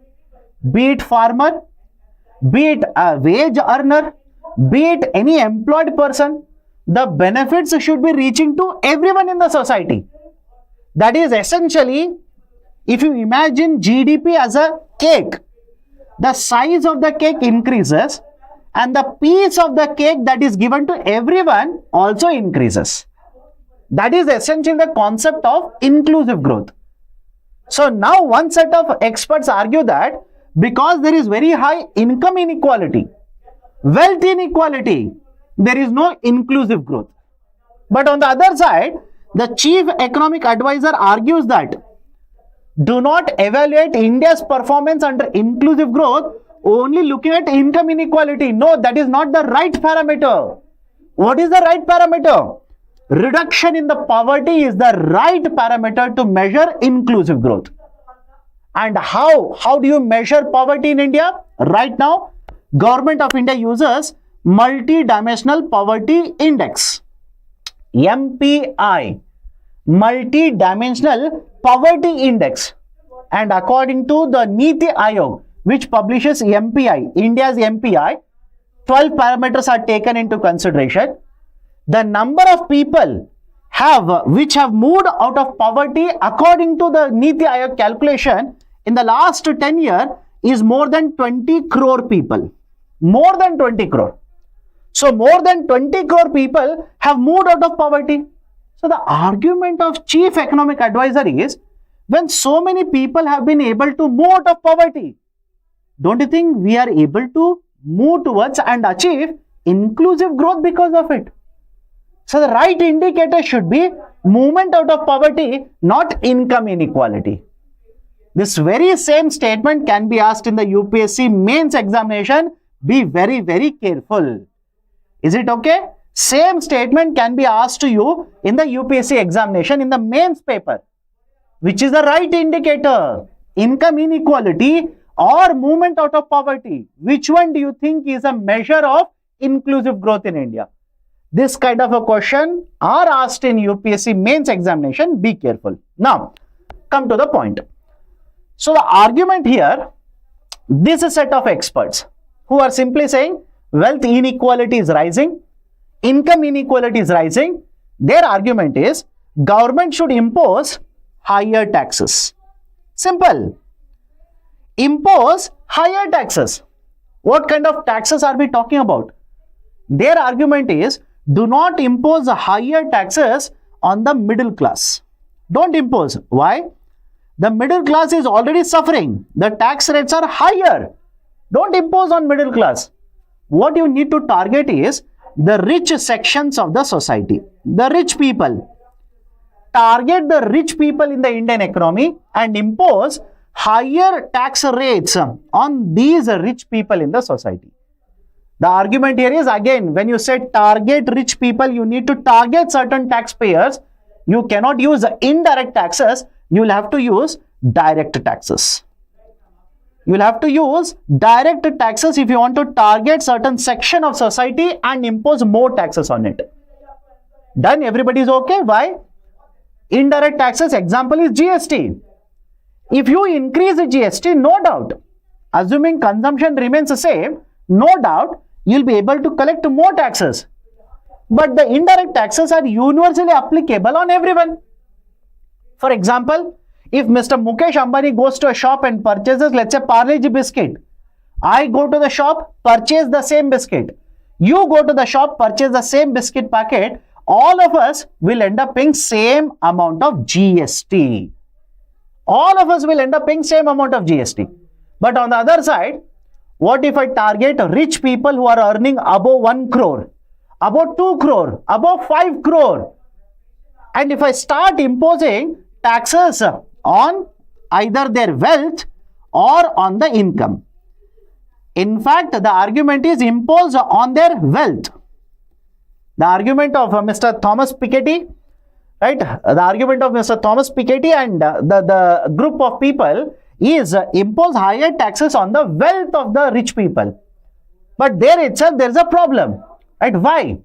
Be it farmer, be it a wage earner, be it any employed person, the benefits should be reaching to everyone in the society. That is essentially, if you imagine GDP as a cake, the size of the cake increases and the piece of the cake that is given to everyone also increases. That is essentially the concept of inclusive growth. So now one set of experts argue that because there is very high income inequality, wealth inequality, there is no inclusive growth. But on the other side, the Chief Economic Advisor argues that do not evaluate India's performance under inclusive growth only looking at income inequality. No, that is not the right parameter. What is the right parameter? Reduction in the poverty is the right parameter to measure inclusive growth. And how do you measure poverty in India? Right now, Government of India uses Multi-Dimensional Poverty Index, MPI, Multi-Dimensional Poverty Index. And according to the Niti Aayog, which publishes MPI, India's MPI, 12 parameters are taken into consideration. The number of people which have moved out of poverty according to the Niti Aayog calculation in the last 10 years is more than 20 crore people. More than 20 crore. So more than 20 crore people have moved out of poverty. So the argument of Chief Economic Advisor is, when so many people have been able to move out of poverty, don't you think we are able to move towards and achieve inclusive growth because of it? So the right indicator should be movement out of poverty, not income inequality. This very same statement can be asked in the UPSC Mains examination. Be very, very careful. Is it okay? Same statement can be asked to you in the UPSC examination in the mains paper. Which is the right indicator? Income inequality or movement out of poverty? Which one do you think is a measure of inclusive growth in India? This kind of a question are asked in UPSC mains examination. Be careful. Now, come to the point. So the argument here, this is a set of experts who are simply saying wealth inequality is rising, income inequality is rising. Their argument is government should impose higher taxes. Simple. Impose higher taxes. What kind of taxes are we talking about? Their argument is do not impose higher taxes on the middle class. Don't impose. Why? The middle class is already suffering. The tax rates are higher. Don't impose on middle class. What you need to target is the rich sections of the society, the rich people. Target the rich people in the Indian economy and impose higher tax rates on these rich people in the society. The argument here is, again, when you say target rich people, you need to target certain taxpayers. You cannot use indirect taxes. You will have to use direct taxes. You will have to use direct taxes if you want to target certain section of society and impose more taxes on it. Done, everybody is okay. Why? Indirect taxes, example is GST. If you increase the GST, no doubt, assuming consumption remains the same, no doubt, you'll be able to collect more taxes. But the indirect taxes are universally applicable on everyone. For example, if Mr. Mukesh Ambani goes to a shop and purchases, let's say, Parle-G biscuit, I go to the shop, purchase the same biscuit. You go to the shop, purchase the same biscuit packet. All of us will end up paying same amount of GST. All of us will end up paying same amount of GST. But on the other side, what if I target rich people who are earning above 1 crore, above 2 crore, above 5 crore? And if I start imposing taxes on either their wealth or on the income. In fact, the argument is imposed on their wealth. The argument of Mr. Thomas Piketty, right? The argument of Mr. Thomas Piketty and the group of people is impose higher taxes on the wealth of the rich people. But there itself, there is a problem, right? Why?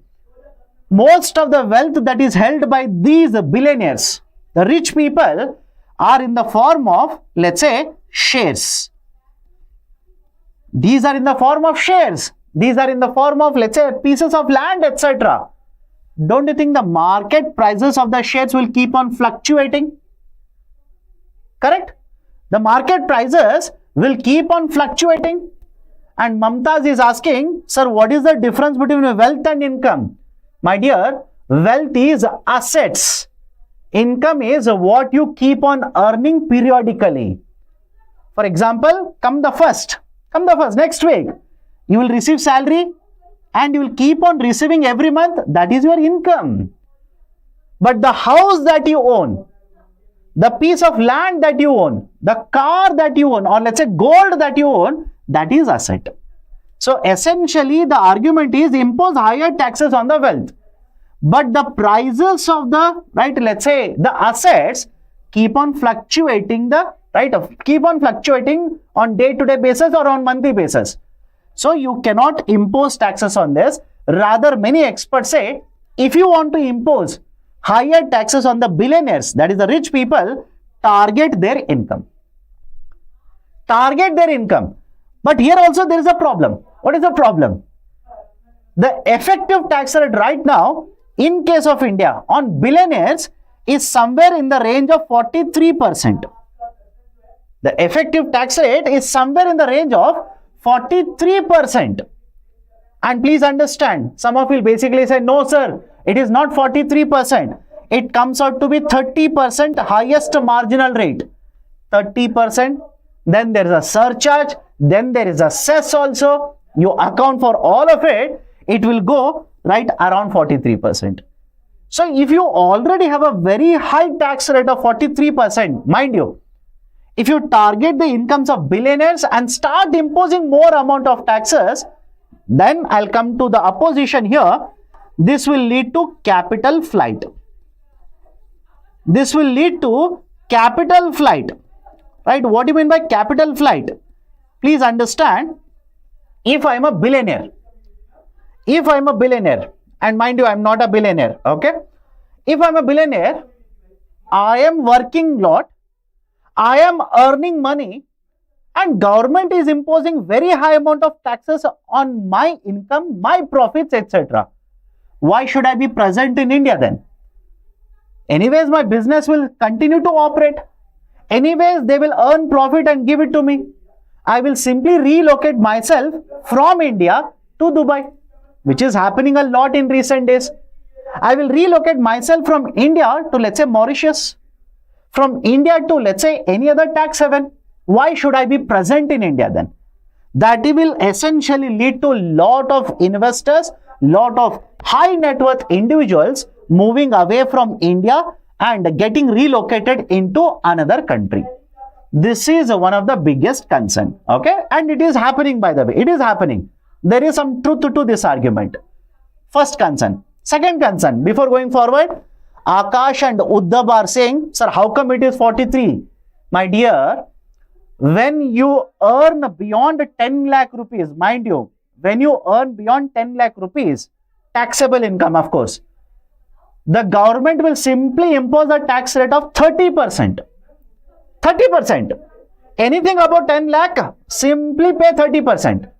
Most of the wealth that is held by these billionaires, the rich people, are in the form of, let's say, shares. These are in the form of shares. These are in the form of, let's say, pieces of land, etc. Don't you think the market prices of the shares will keep on fluctuating? Correct? The market prices will keep on fluctuating. And Mamtaz is asking, sir, what is the difference between wealth and income? My dear, wealth is assets. Income is what you keep on earning periodically. For example, come the first, next week, you will receive salary and you will keep on receiving every month. That is your income. But the house that you own, the piece of land that you own, the car that you own, or let's say gold that you own, that is asset. So essentially the argument is impose higher taxes on the wealth. But the prices of the, right, let's say the assets keep on fluctuating on day-to-day basis or on monthly basis. So you cannot impose taxes on this. Rather, many experts say, if you want to impose higher taxes on the billionaires, that is the rich people, target their income. Target their income. But here also there is a problem. What is the problem? The effective tax rate right now, in case of India, on billionaires is somewhere in the range of 43%. The effective tax rate is somewhere in the range of 43%. And please understand, some of you will basically say, no sir, it is not 43%. It comes out to be 30% highest marginal rate. 30%. Then there is a surcharge. Then there is a cess also. You account for all of it. It will go right around 43%. So if you already have a very high tax rate of 43%, mind you, if you target the incomes of billionaires and start imposing more amount of taxes, then I'll come to the opposition here. This will lead to capital flight. This will lead to capital flight. Right? What do you mean by capital flight? Please understand, if I am a billionaire, and mind you, I am not a billionaire, okay? If I am a billionaire, I am working lot, I am earning money, and government is imposing very high amount of taxes on my income, my profits, etc. Why should I be present in India then? Anyways, my business will continue to operate. Anyways, they will earn profit and give it to me. I will simply relocate myself from India to Dubai, which is happening a lot in recent days. I will relocate myself from India to, let's say, Mauritius. From India to, let's say, any other tax haven. Why should I be present in India then? That will essentially lead to lot of investors, lot of high net worth individuals moving away from India and getting relocated into another country. This is one of the biggest concern, okay? And it is happening, by the way. It is happening. There is some truth to this argument. First concern. Second concern, before going forward, Akash and Uddhav are saying, sir, how come it is 43? My dear, when you earn beyond 10 lakh rupees, mind you, when you earn beyond 10 lakh rupees, taxable income, of course, the government will simply impose a tax rate of 30%. 30%. Anything above 10 lakh, simply pay 30%.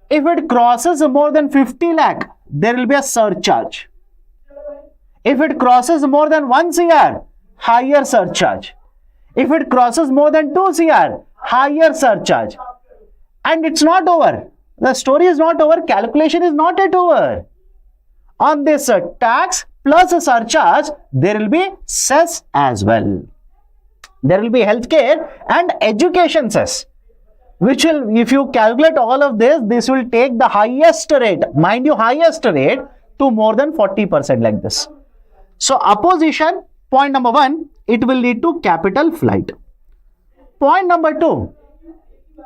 If it crosses more than 50 lakh, there will be a surcharge. If it crosses more than 1 CR, higher surcharge. If it crosses more than 2 CR, higher surcharge. And it's not over. The story is not over. Calculation is not yet over. On this tax plus a surcharge, there will be cess as well. There will be healthcare and education cess, which will, if you calculate all of this, this will take the highest rate, mind you, highest rate to more than 40% like this. So opposition, point number 1, it will lead to capital flight. Point number 2,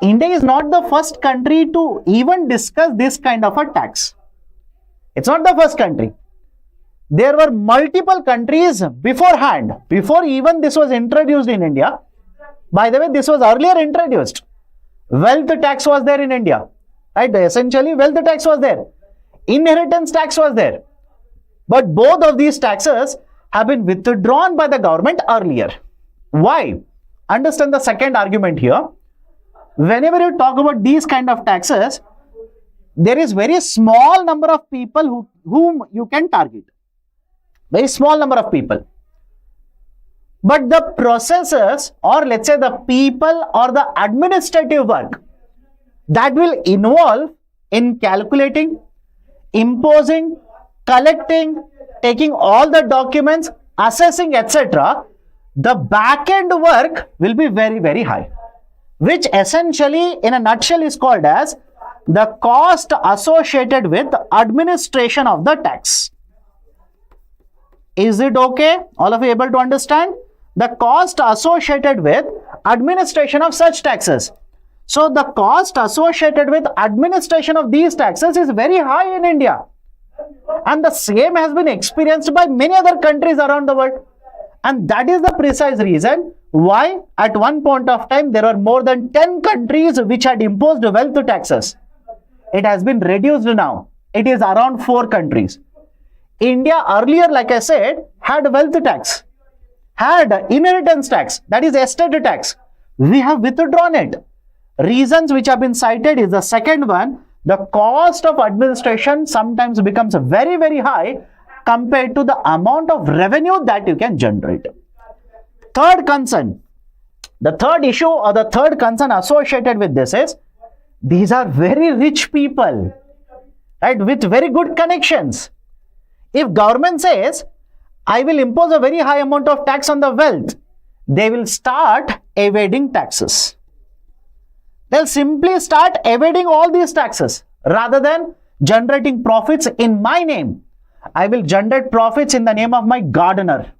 India is not the first country to even discuss this kind of a tax. It's not the first country. There were multiple countries beforehand, before even this was introduced in India. By the way, this was earlier introduced. Wealth tax was there in India, right? Essentially, wealth tax was there. Inheritance tax was there. But both of these taxes have been withdrawn by the government earlier. Why? Understand the second argument here. Whenever you talk about these kind of taxes, there is very small number of people whom you can target. Very small number of people. But the processes, or let's say the people or the administrative work that will involve in calculating, imposing, collecting, taking all the documents, assessing, etc., the back-end work will be very, very high, which essentially in a nutshell is called as the cost associated with administration of the tax. Is it okay? All of you able to understand? The cost associated with administration of such taxes. So the cost associated with administration of these taxes is very high in India. And the same has been experienced by many other countries around the world. And that is the precise reason why at one point of time there are more than 10 countries which had imposed wealth taxes. It has been reduced now. It is around 4 countries. India earlier, like I said, had wealth tax, had inheritance tax, that is estate tax. We have withdrawn it. Reasons which have been cited is the second one, the cost of administration sometimes becomes very, very high compared to the amount of revenue that you can generate. Third concern, the third issue or the third concern associated with this is, these are very rich people, right, with very good connections. If government says, I will impose a very high amount of tax on the wealth, they will start evading taxes. They'll simply start evading all these taxes rather than generating profits in my name. I will generate profits in the name of my gardener.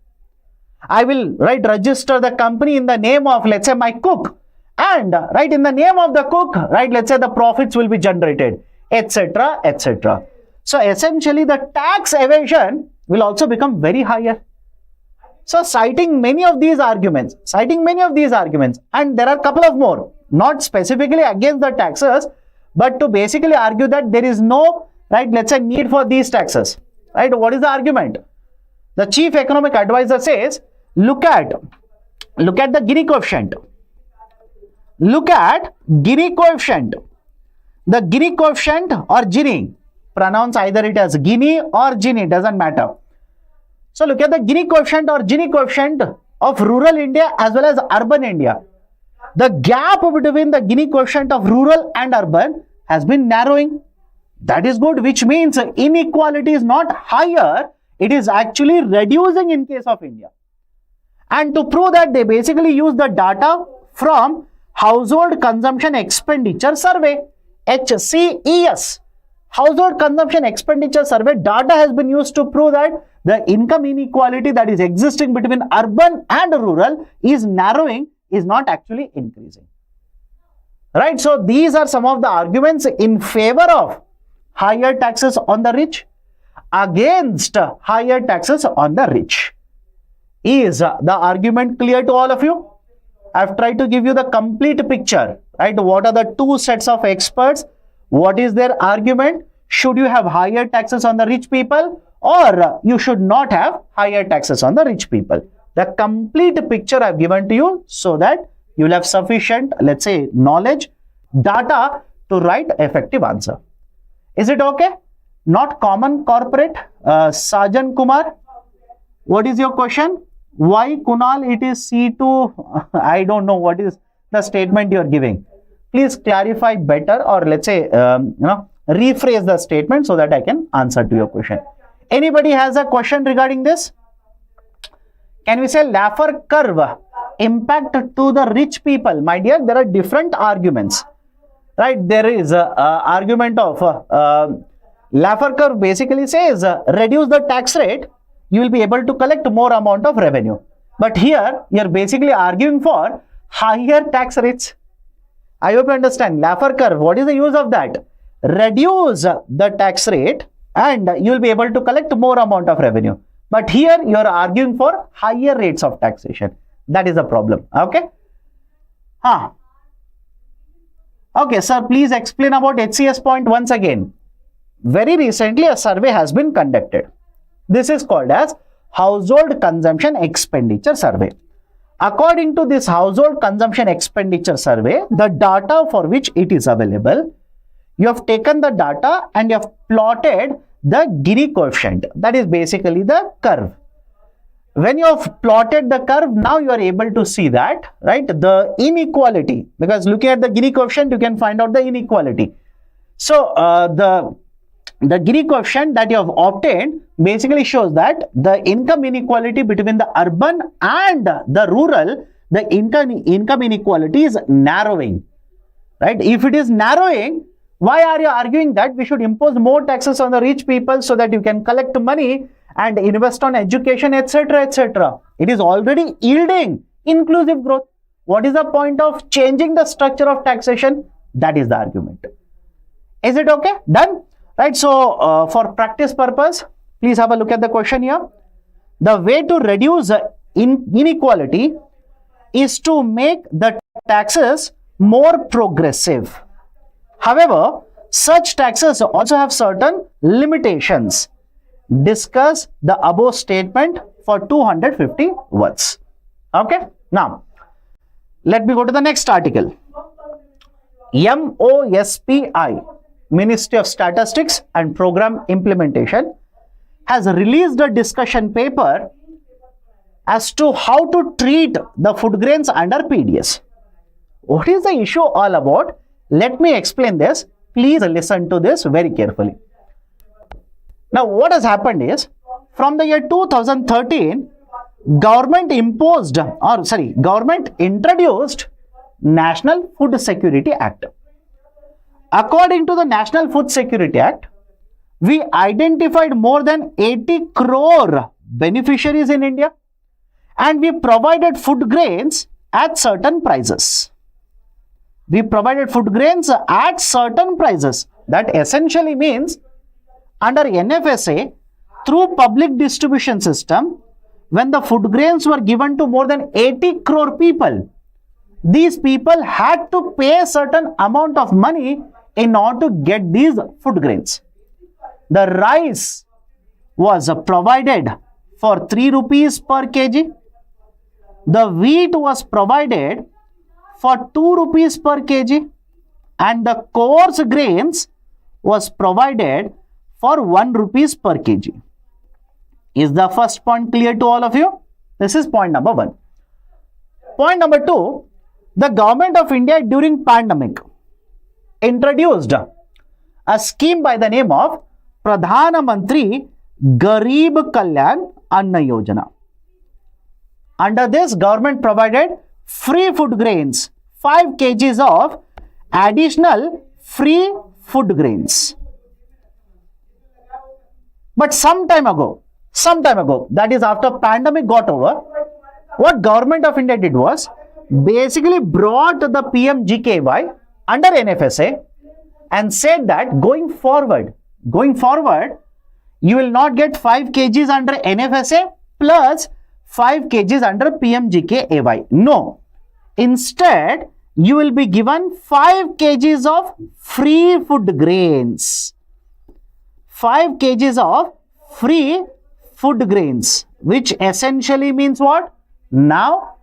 I will register the company in the name of, let's say, my cook, and in the name of the cook, let's say the profits will be generated, etc., etc. So essentially the tax evasion will also become very higher. So citing many of these arguments, and there are a couple of more, not specifically against the taxes, but to basically argue that there is no, let's say, need for these taxes. What is the argument? The chief economic advisor says, look at the Gini coefficient. Look at Gini coefficient. The Gini coefficient or Gini, pronounce either it as Gini or Gini, doesn't matter. So look at the Gini coefficient or Gini coefficient of rural India as well as urban India. The gap between the Gini coefficient of rural and urban has been narrowing. That is good, which means inequality is not higher, it is actually reducing in case of India. And to prove that, they basically use the data from Household Consumption Expenditure Survey, HCES. Household Consumption Expenditure Survey data has been used to prove that the income inequality that is existing between urban and rural is narrowing, is not actually increasing. So these are some of the arguments in favor of higher taxes on the rich, against higher taxes on the rich. Is the argument clear to all of you? I've tried to give you the complete picture, What are the two sets of experts? What is their argument? Should you have higher taxes on the rich people or you should not have higher taxes on the rich people. The complete picture I've given to you so that you will have sufficient, let's say, knowledge, data to write effective answer. Is it okay? Not common corporate. Sajan Kumar, what is your question? Why, Kunal, it is C2? I don't know what is the statement you are giving. Please clarify better, or let's say, rephrase the statement so that I can answer to your question. Anybody has a question regarding this? Can we say Laffer curve impact to the rich people? My dear, there are different arguments, right? There is a argument of Laffer curve basically says reduce the tax rate, you will be able to collect more amount of revenue. But here you are basically arguing for higher tax rates. I hope you understand. Laffer curve, what is the use of that? Reduce the tax rate and you will be able to collect more amount of revenue. But here you are arguing for higher rates of taxation. That is the problem. Okay. Okay, sir, please explain about HCS point once again. Very recently, a survey has been conducted. This is called as Household Consumption Expenditure Survey. According to this Household Consumption Expenditure Survey, the data for which it is available, you have taken the data and you have plotted the Gini coefficient. That is basically the curve. When you have plotted the curve, now you are able to see that, right, the inequality, because looking at the Gini coefficient, you can find out the inequality. So, the Gini coefficient that you have obtained basically shows that the income inequality between the urban and the rural, the income inequality is narrowing, right? If it is narrowing, why are you arguing that we should impose more taxes on the rich people so that you can collect money and invest on education, etc., etc.? It is already yielding inclusive growth. What is the point of changing the structure of taxation? That is the argument. Is it okay? Done? Right. So, for practice purpose, please have a look at the question here. The way to reduce inequality is to make the taxes more progressive. However, such taxes also have certain limitations. Discuss the above statement for 250 words. Okay. Now, let me go to the next article. MOSPI, Ministry of Statistics and Program Implementation, has released a discussion paper as to how to treat the food grains under PDS. What is the issue all about? Let me explain this. Please listen to this very carefully. Now, what has happened is, from the year 2013, government introduced National Food Security Act. According to the National Food Security Act, we identified more than 80 crore beneficiaries in India, and we provided food grains at certain prices. We provided food grains at certain prices. That essentially means under NFSA, through public distribution system, when the food grains were given to more than 80 crore people, these people had to pay a certain amount of money in order to get these food grains. The rice was provided for 3 rupees per kg. The wheat was provided for 2 rupees per kg, and the coarse grains was provided for 1 rupees per kg. Is the first point clear to all of you? This is point number 1. Point number 2, the government of India during pandemic introduced a scheme by the name of Pradhan Mantri Garib Kalyan Anna Yojana. Under this, government provided free food grains, 5 kgs of additional free food grains. But some time ago, that is after pandemic got over, what government of India did was basically brought the PMGKY under NFSA and said that going forward, you will not get 5 kgs under NFSA plus 5 kgs under PMGKY. No. Instead, you will be given 5 kgs of free food grains. 5 kgs of free food grains, which essentially means what? Now,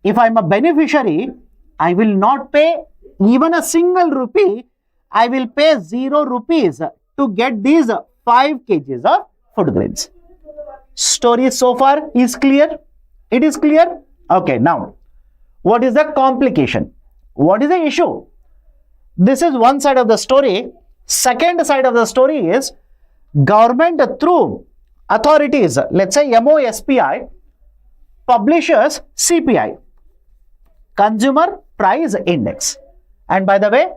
if I'm a beneficiary, I will not pay even a single rupee. I will pay 0 rupees to get these 5 kgs of food grains. Story so far is clear? It is clear? Okay, now, what is the complication? What is the issue? This is one side of the story. Second side of the story is government through authorities, let's say MOSPI, publishes CPI, Consumer Price Index. And by the way,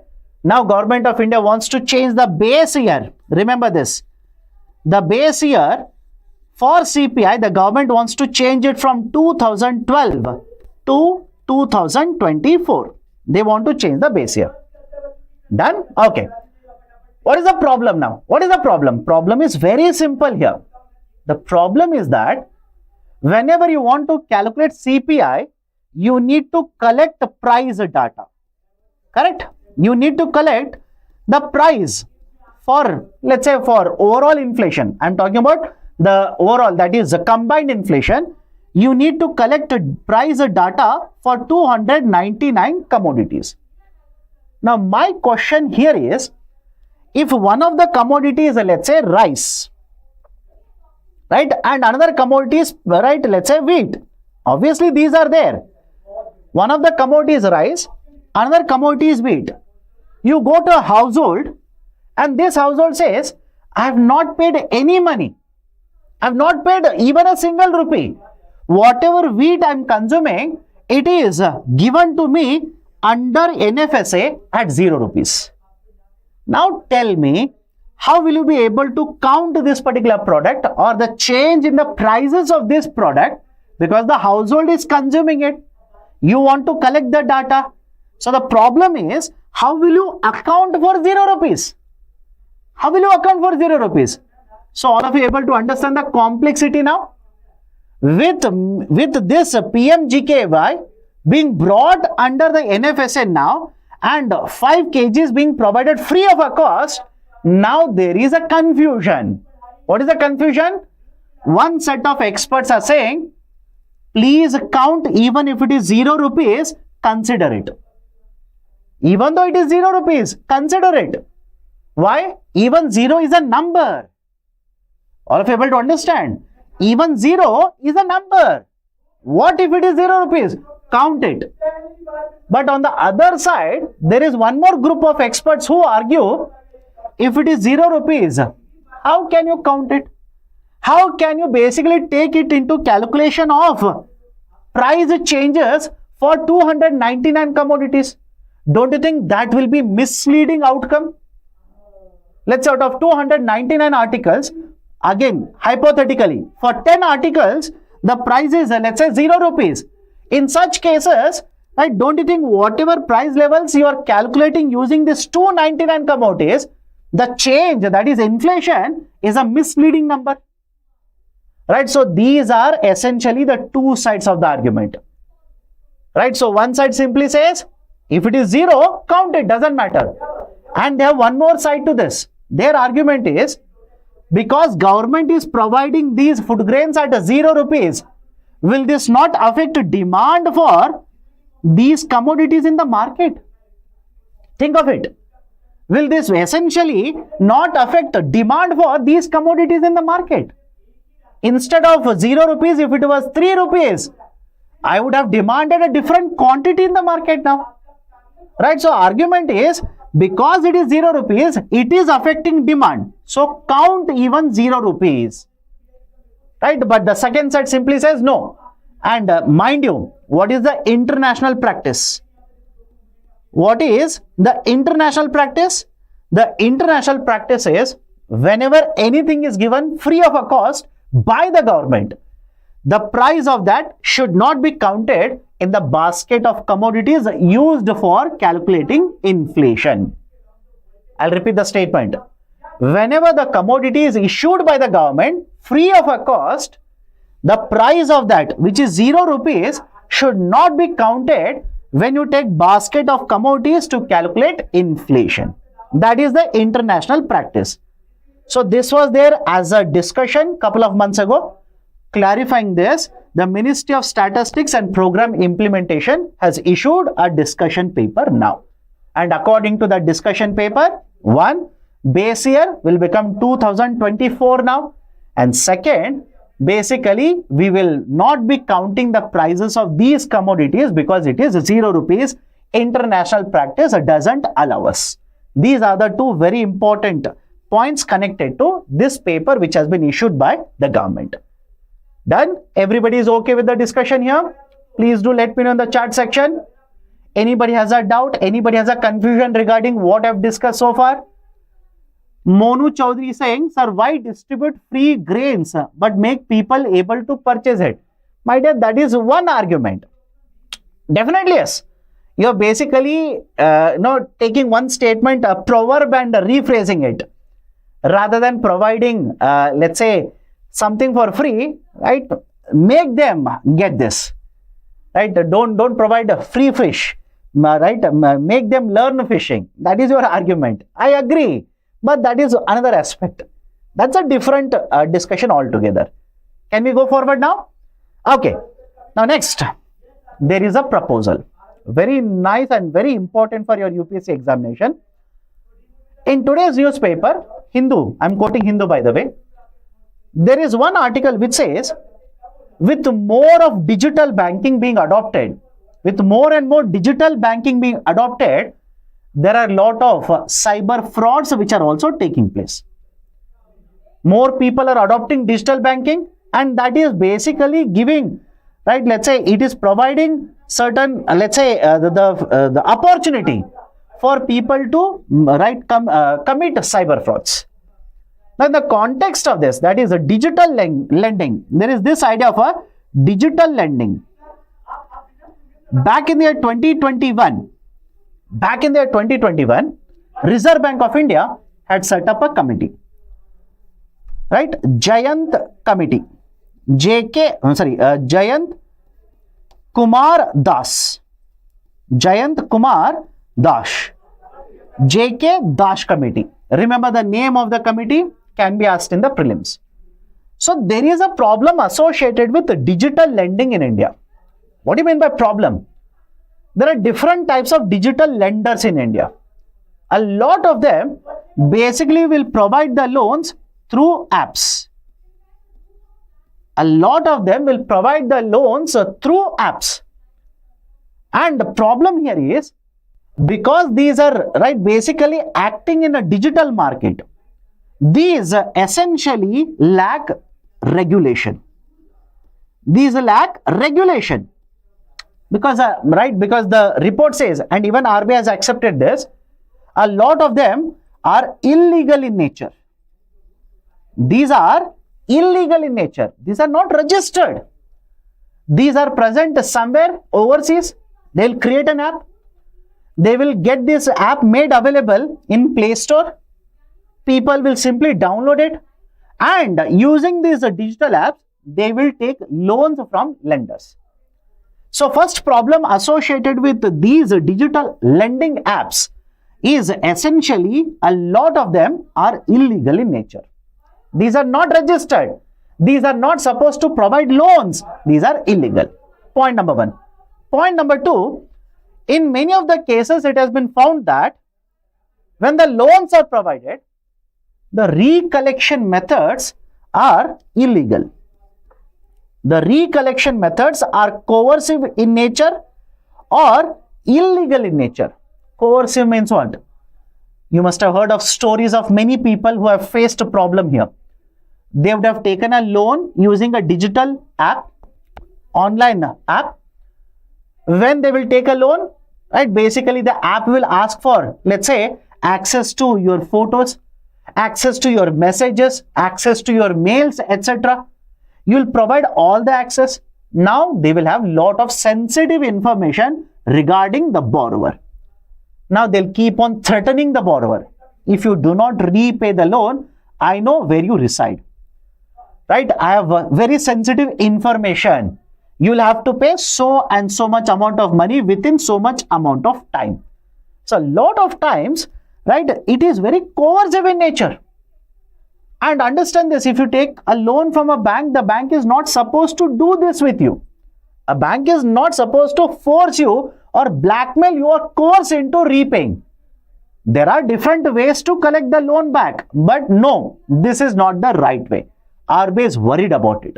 now Government of India wants to change the base year. Remember this. The base year for CPI, the government wants to change it from 2012 to 2024. They want to change the base year. Done? Okay. What is the problem now? What is the problem? Problem is very simple here. The problem is that whenever you want to calculate CPI, you need to collect the price data. Correct? You need to collect the price for, let's say, for overall inflation. I'm talking about the overall, that is the combined inflation. You need to collect price data for 299 commodities. Now, my question here is, if one of the commodities, let's say rice, right, and another commodity is, right, let's say wheat. Obviously, these are there. One of the commodity is rice, another commodity is wheat. You go to a household and this household says, I have not paid any money. I have not paid even a single rupee. Whatever wheat I am consuming, it is given to me under NFSA at 0 rupees. Now tell me, how will you be able to count this particular product or the change in the prices of this product, because the household is consuming it? You want to collect the data. So the problem is, how will you account for 0 rupees? How will you account for 0 rupees? So all of you able to understand the complexity now? With this PMGKY being brought under the NFSA now and 5 kgs being provided free of a cost, now there is a confusion. What is the confusion? One set of experts are saying, please count even if it is 0 rupees, consider it. Even though it is 0 rupees, consider it. Why? Even 0 is a number. All of you able to understand? Even 0 is a number. What if it is 0 rupees? Count it. But on the other side, there is one more group of experts who argue, if it is 0 rupees, how can you count it? How can you basically take it into calculation of price changes for 299 commodities? Don't you think that will be misleading outcome? Let's say out of 299 articles, again, hypothetically, for 10 articles, the price is, let's say, 0 rupees. In such cases, right, don't you think whatever price levels you are calculating using this 299 commodities, the change, that is inflation, is a misleading number? Right, so these are essentially the two sides of the argument. Right, so one side simply says, if it is 0, count it, doesn't matter. And they have one more side to this. Their argument is, because government is providing these food grains at 0 rupees, will this not affect demand for these commodities in the market? Think of it. Will this essentially not affect demand for these commodities in the market? Instead of 0 rupees, if it was 3 rupees, I would have demanded a different quantity in the market now. Right? So argument is, because it is 0 rupees, it is affecting demand. So count even 0 rupees. Right? But the second side simply says no. And mind you, what is the international practice? What is the international practice? The international practice is, whenever anything is given free of a cost by the government, the price of that should not be counted in the basket of commodities used for calculating inflation. I'll repeat the statement. Whenever the commodity is issued by the government free of a cost, the price of that, which is 0 rupees, should not be counted when you take basket of commodities to calculate inflation. That is the international practice. So this was there as a discussion couple of months ago. Clarifying this, the Ministry of Statistics and Program Implementation has issued a discussion paper now. And according to the discussion paper, one, base year will become 2024 now. And second, basically, we will not be counting the prices of these commodities because it is 0 rupees. International practice doesn't allow us. These are the two very important points connected to this paper which has been issued by the government. Done? Everybody is okay with the discussion here? Please do let me know in the chat section. Anybody has a doubt? Anybody has a confusion regarding what I've discussed so far? Monu Chaudhary saying, sir, why distribute free grains but make people able to purchase it? My dear, that is one argument. Definitely yes. You're basically taking one statement, a proverb, and rephrasing it. Rather than providing, let's say, something for free, right? Make them get this, right? Don't provide a free fish, right? Make them learn fishing. That is your argument. I agree. But that is another aspect. That's a different discussion altogether. Can we go forward now? Okay. Now next, there is a proposal. Very nice and very important for your UPSC examination. In today's newspaper, Hindu, I'm quoting Hindu by the way, there is one article which says, with more of digital banking being adopted, with more and more digital banking being adopted, there are a lot of cyber frauds which are also taking place. More people are adopting digital banking, and that is basically giving, right, let's say it is providing certain, let's say the opportunity for people to commit cyber frauds. Now in the context of this, that is a digital lending, there is this idea of a digital lending. Back in the year 2021, Reserve Bank of India had set up a committee, right? Jayant Committee, Jayant Kumar Das, JK Das Committee. Remember the name of the committee can be asked in the prelims. So there is a problem associated with digital lending in India. What do you mean by problem? There are different types of digital lenders in India. A lot of them basically will provide the loans through apps. And the problem here is, because these are basically acting in a digital market, these essentially lack regulation. Because the report says, and even RBI has accepted this, a lot of them are illegal in nature. These are illegal in nature. These are not registered. These are present somewhere overseas. They'll create an app. They will get this app made available in Play Store. People will simply download it, and using these digital apps, they will take loans from lenders. So first problem associated with these digital lending apps is essentially a lot of them are illegal in nature. These are not registered. These are not supposed to provide loans. These are illegal. Point number one. Point number two, in many of the cases, it has been found that when the loans are provided, the recollection methods are illegal. The recollection methods are coercive in nature or illegal in nature. Coercive means what? You must have heard of stories of many people who have faced a problem here. They would have taken a loan using a digital app, online app. When they will take a loan, right, basically the app will ask for, let's say, access to your photos, access to your messages, access to your mails, etc. You will provide all the access. Now they will have lot of sensitive information regarding the borrower. Now they'll keep on threatening the borrower. If you do not repay the loan, I know where you reside. Right? I have very sensitive information. You will have to pay so and so much amount of money within so much amount of time. So a lot of times, right, it is very coercive in nature. And understand this, if you take a loan from a bank, the bank is not supposed to do this with you. A bank is not supposed to force you or blackmail you or coerce into repaying. There are different ways to collect the loan back, but no, this is not the right way. RBI is worried about it.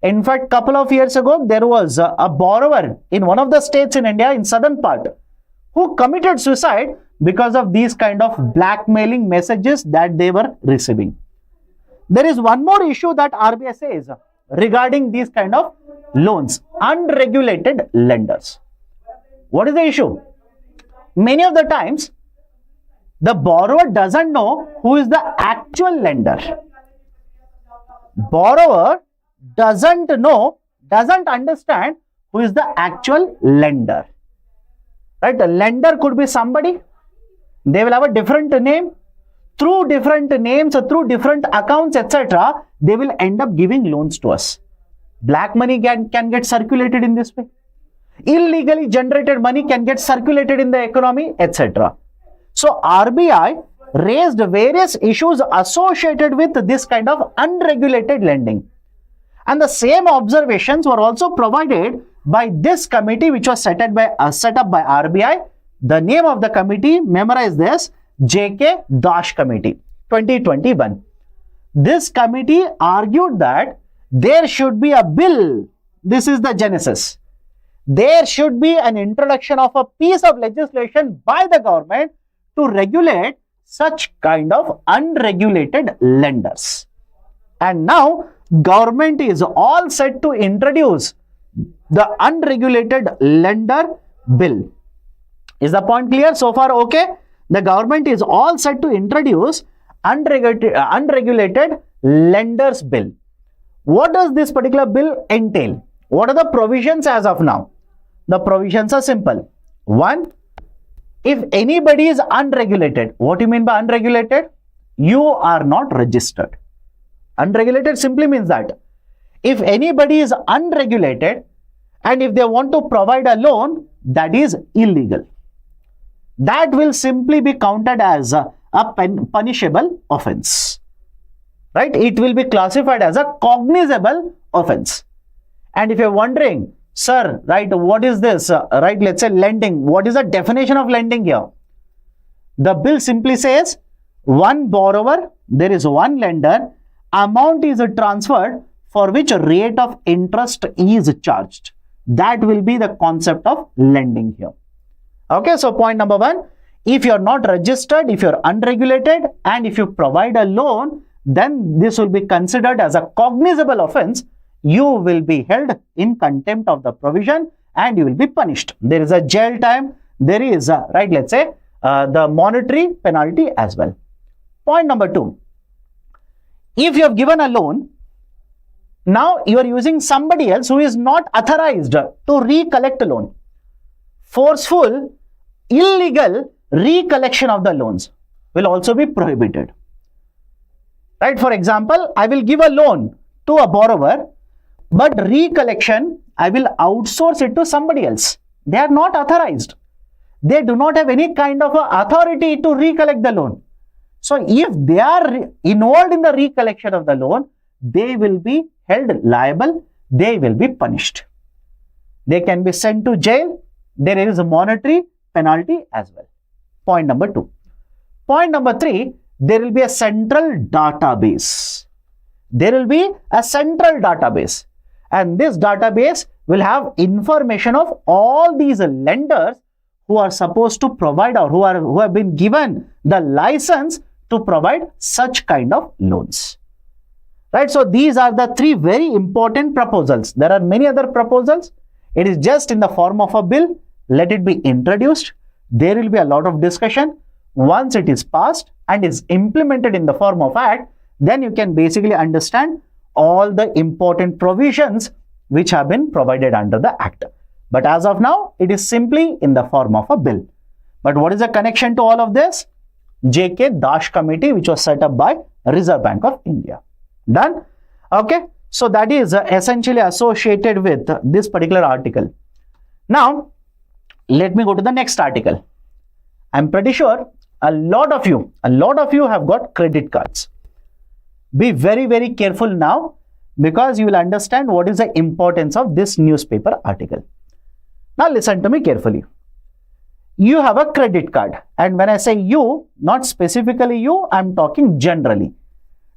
In fact, couple of years ago, there was a borrower in one of the states in India, in southern part, who committed suicide because of these kind of blackmailing messages that they were receiving. There is one more issue that RBI says regarding these kind of loans, unregulated lenders. What is the issue? Many of the times, the borrower doesn't know who is the actual lender. Borrower doesn't understand who is the actual lender. Right? A lender could be somebody. They will have a different name. Through different names, through different accounts, etc., they will end up giving loans to us. Black money can get circulated in this way. Illegally generated money can get circulated in the economy, etc. So, RBI raised various issues associated with this kind of unregulated lending. And the same observations were also provided by this committee, which was set up by RBI. The name of the committee, memorize this, J.K. Dash Committee, 2021. This committee argued that there should be a bill. This is the genesis. There should be an introduction of a piece of legislation by the government to regulate such kind of unregulated lenders. And now, government is all set to introduce the unregulated lender bill. Is the point clear so far? Okay. The government is all set to introduce unregulated lenders bill. What does this particular bill entail? What are the provisions as of now? The provisions are simple. One, if anybody is unregulated, what do you mean by unregulated? You are not registered. Unregulated simply means that if anybody is unregulated and if they want to provide a loan, that is illegal. That will simply be counted as a punishable offense. Right? It will be classified as a cognizable offense. And if you're wondering, sir, right, what is this? Right, let's say lending. What is the definition of lending here? The bill simply says one borrower, there is one lender, amount is transferred for which a rate of interest is charged. That will be the concept of lending here. Okay, so point number one, if you're not registered, if you're unregulated, and if you provide a loan, then this will be considered as a cognizable offense. You will be held in contempt of the provision and you will be punished. There is a jail time, there is a, right, let's say, the monetary penalty as well. Point number two, if you have given a loan, now you are using somebody else who is not authorized to recollect a loan. Forceful, illegal recollection of the loans will also be prohibited. Right? For example, I will give a loan to a borrower, but recollection, I will outsource it to somebody else. They are not authorized. They do not have any kind of authority to recollect the loan. So, if they are involved in the recollection of the loan, they will be held liable. They will be punished. They can be sent to jail. There is a monetary penalty as well. Point number two. Point number three, there will be a central database. There will be a central database. And this database will have information of all these lenders who are supposed to provide or who have been given the license to provide such kind of loans. Right? So, these are the three very important proposals. There are many other proposals. It is just in the form of a bill. Let it be introduced. There will be a lot of discussion. Once it is passed and is implemented in the form of act, then you can basically understand all the important provisions which have been provided under the act. But as of now, it is simply in the form of a bill. But what is the connection to all of this? J.K. Dash Committee, which was set up by Reserve Bank of India. Done? Okay. So, that is essentially associated with this particular article. Now, let me go to the next article. I'm pretty sure a lot of you have got credit cards. Be very, very careful now, because you will understand what is the importance of this newspaper article. Now listen to me carefully. You have a credit card, and when I say you, not specifically you, I am talking generally.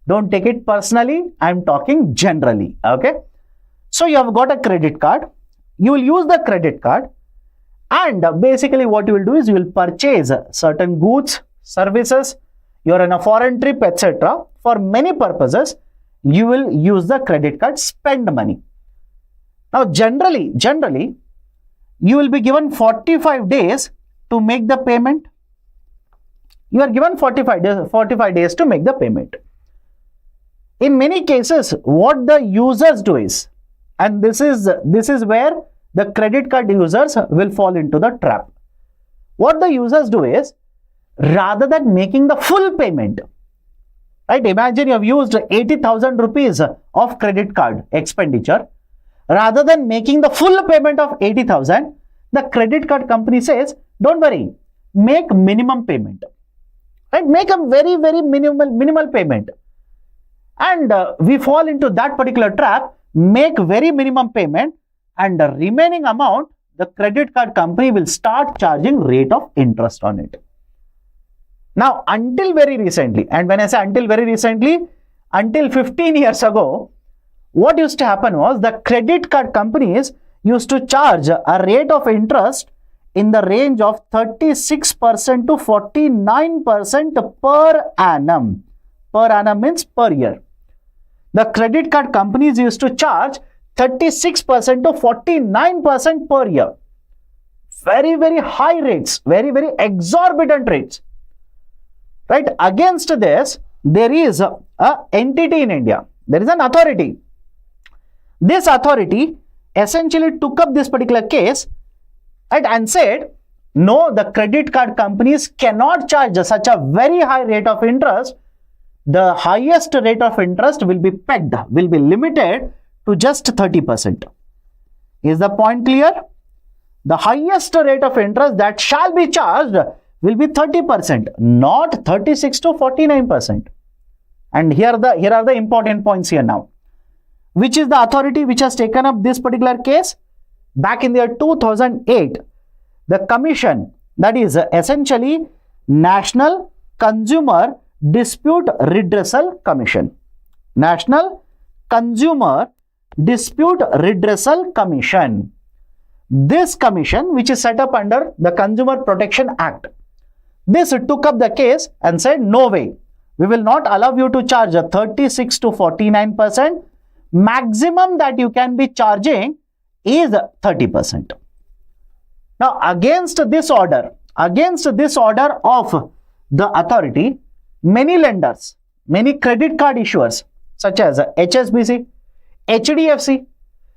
Don't take it personally, I am talking generally, okay? So you have got a credit card, you will use the credit card, and basically what you will do is you will purchase certain goods, services, you are on a foreign trip, etc. For many purposes, you will use the credit card, spend money. Now generally, you will be given 45 days to make the payment. You are given 45 days to make the payment. In many cases, what the users do is, and this is where the credit card users will fall into the trap. What the users do is, rather than making the full payment, right? Imagine you have used 80,000 rupees of credit card expenditure. Rather than making the full payment of 80,000, the credit card company says, don't worry, make minimum payment, right? Make a very, very minimal payment. And we fall into that particular trap, make very minimum payment, and the remaining amount, the credit card company will start charging rate of interest on it. Now, until very recently, and when I say until very recently, until 15 years ago, what used to happen was the credit card companies used to charge a rate of interest in the range of 36% to 49% per annum. Per annum means per year. The credit card companies used to charge 36% to 49% per year. Very, very high rates, very, very exorbitant rates. Right? Against this, there is a entity in India. There is an authority. This authority essentially took up this particular case, right, and said, no, the credit card companies cannot charge such a very high rate of interest. The highest rate of interest will be pegged, will be limited to just 30%. Is the point clear? The highest rate of interest that shall be charged will be 30%, not 36 to 49%. And here are the important points here now. Which is the authority which has taken up this particular case? Back in the year 2008, the commission, that is essentially National Consumer Dispute Redressal Commission. National Consumer Dispute Redressal Commission. This commission, which is set up under the Consumer Protection Act, this took up the case and said, no way, we will not allow you to charge a 36 to 49%. Maximum that you can be charging is 30%. Now, against this order of the authority, many lenders, many credit card issuers such as HSBC, HDFC,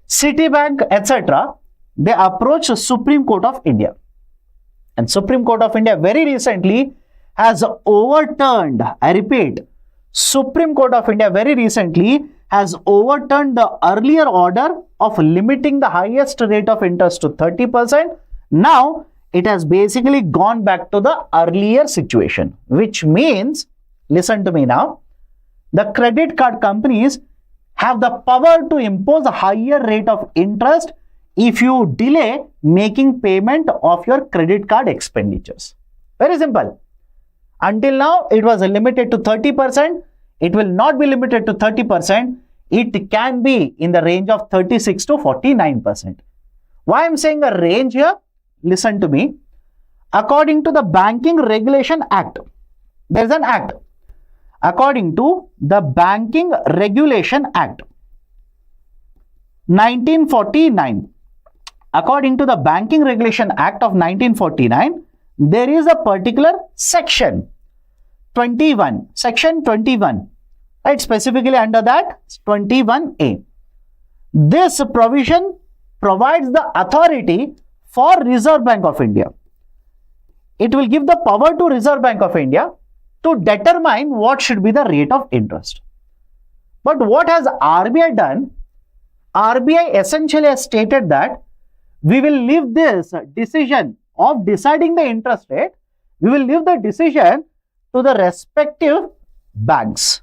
Citibank, etc., they approached Supreme Court of India. And Supreme Court of India very recently has overturned, I repeat, Supreme Court of India very recently has overturned the earlier order of limiting the highest rate of interest to 30%. Now, it has basically gone back to the earlier situation, which means, listen to me now, the credit card companies have the power to impose a higher rate of interest if you delay making payment of your credit card expenditures. Very simple. Until now, it was limited to 30%. It will not be limited to 30%. It can be in the range of 36 to 49%. Why I am saying a range here? Listen to me. According to the Banking Regulation Act, there is an act. According to the Banking Regulation Act, 1949. According to the Banking Regulation Act of 1949, there is a particular section 21, section 21, right? Specifically under that 21A. This provision provides the authority for Reserve Bank of India. It will give the power to Reserve Bank of India to determine what should be the rate of interest. But what has RBI done? RBI essentially has stated that we will leave this decision of deciding the interest rate, we will leave the decision to the respective banks.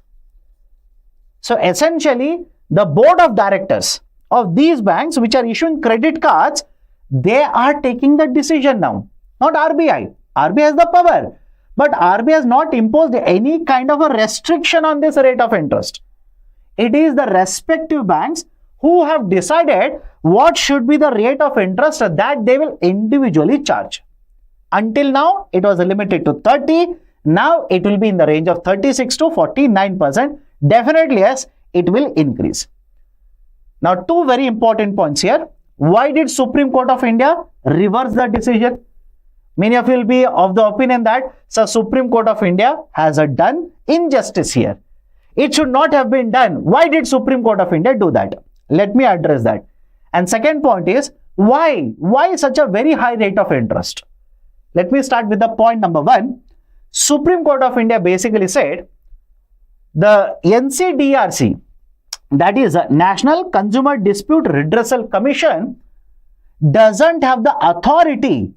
So essentially, the board of directors of these banks which are issuing credit cards, they are taking the decision now, not RBI. RBI has the power, but RBI has not imposed any kind of a restriction on this rate of interest. It is the respective banks who have decided what should be the rate of interest that they will individually charge. Until now, it was limited to 30. Now, it will be in the range of 36 to 49%. Definitely, yes, it will increase. Now, two very important points here. Why did Supreme Court of India reverse the decision? Many of you will be of the opinion that the Supreme Court of India has done injustice here. It should not have been done. Why did Supreme Court of India do that? Let me address that. And second point is, why? Why such a very high rate of interest? Let me start with the point number one. Supreme Court of India basically said the NCDRC, that is National Consumer Dispute Redressal Commission, doesn't have the authority.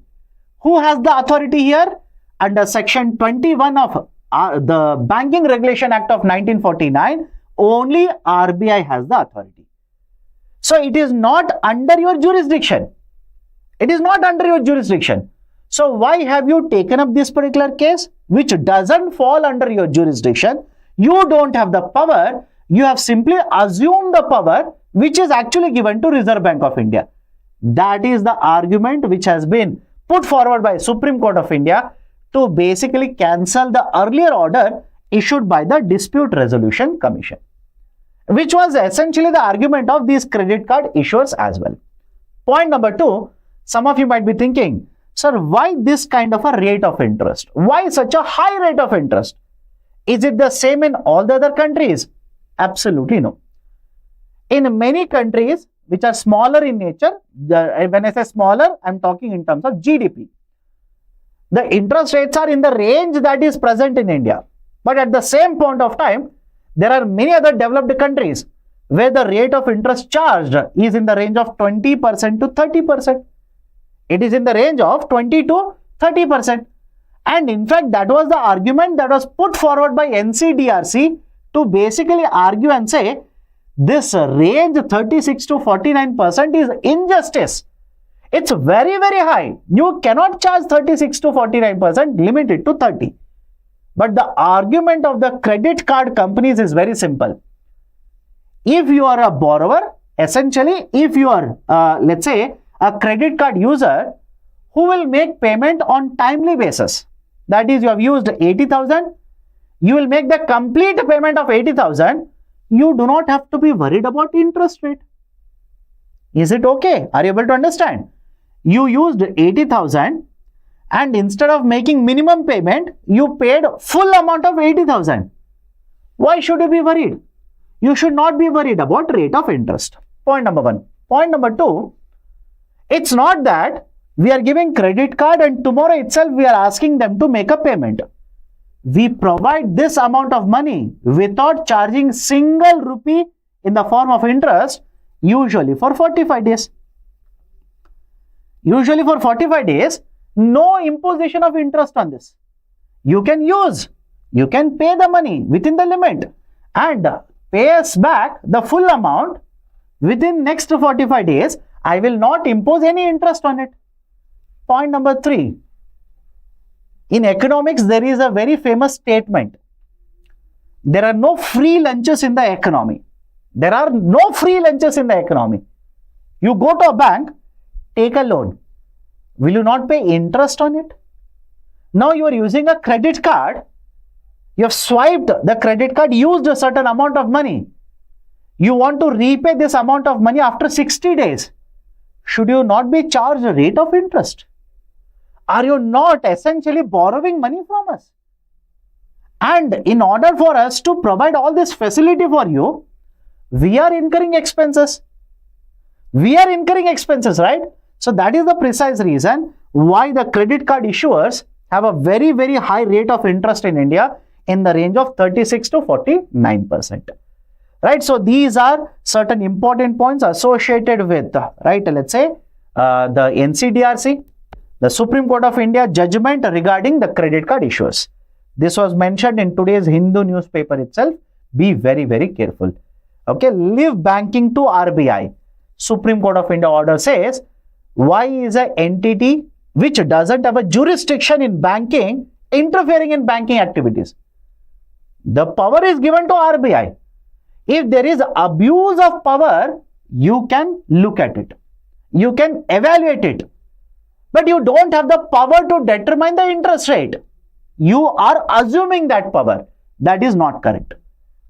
Who has the authority here? Under section 21 of the Banking Regulation Act of 1949, only RBI has the authority. So it is not under your jurisdiction. It is not under your jurisdiction. So why have you taken up this particular case which doesn't fall under your jurisdiction? You don't have the power. You have simply assumed the power which is actually given to Reserve Bank of India. That is the argument which has been put forward by Supreme Court of India to basically cancel the earlier order issued by the Dispute Resolution Commission, which was essentially the argument of these credit card issuers as well. Point number two, some of you might be thinking, sir, why this kind of a rate of interest? Why such a high rate of interest? Is it the same in all the other countries? Absolutely no. In many countries which are smaller in nature, when I say smaller, I am talking in terms of GDP. The interest rates are in the range that is present in India. But at the same point of time, there are many other developed countries where the rate of interest charged is in the range of 20% to 30%. It is in the range of 20 to 30%. And in fact, that was the argument that was put forward by NCDRC to basically argue and say, this range 36 to 49% is injustice. It's very, very high. You cannot charge 36 to 49%, limit it to 30. But the argument of the credit card companies is very simple. If you are a borrower, essentially, if you are, let's say, a credit card user who will make payment on timely basis, that is, you have used 80,000, you will make the complete payment of 80,000, you do not have to be worried about interest rate. Is it okay? Are you able to understand? You used 80,000 and instead of making minimum payment, you paid full amount of 80,000. Why should you be worried? You should not be worried about rate of interest. Point number one. Point number two, it's not that we are giving credit card and tomorrow itself we are asking them to make a payment. We provide this amount of money without charging single rupee in the form of interest, usually for 45 days. Usually for 45 days, no imposition of interest on this. You can use, you can pay the money within the limit and pay us back the full amount within next 45 days. I will not impose any interest on it. Point number three. In economics, there is a very famous statement. There are no free lunches in the economy. There are no free lunches in the economy. You go to a bank, take a loan. Will you not pay interest on it? Now you are using a credit card. You have swiped the credit card, used a certain amount of money. You want to repay this amount of money after 60 days. Should you not be charged a rate of interest? Are you not essentially borrowing money from us? And in order for us to provide all this facility for you, we are incurring expenses. We are incurring expenses, right? So that is the precise reason why the credit card issuers have a very, very high rate of interest in India in the range of 36 to 49%. Right? So these are certain important points associated with, right, let's say, the NCDRC, the Supreme Court of India judgment regarding the credit card issuers. This was mentioned in today's Hindu newspaper itself. Be very, very careful. Okay, leave banking to RBI. Supreme Court of India order says, why is an entity which doesn't have a jurisdiction in banking interfering in banking activities? The power is given to RBI. If there is abuse of power, you can look at it. You can evaluate it. But you don't have the power to determine the interest rate. You are assuming that power. That is not correct.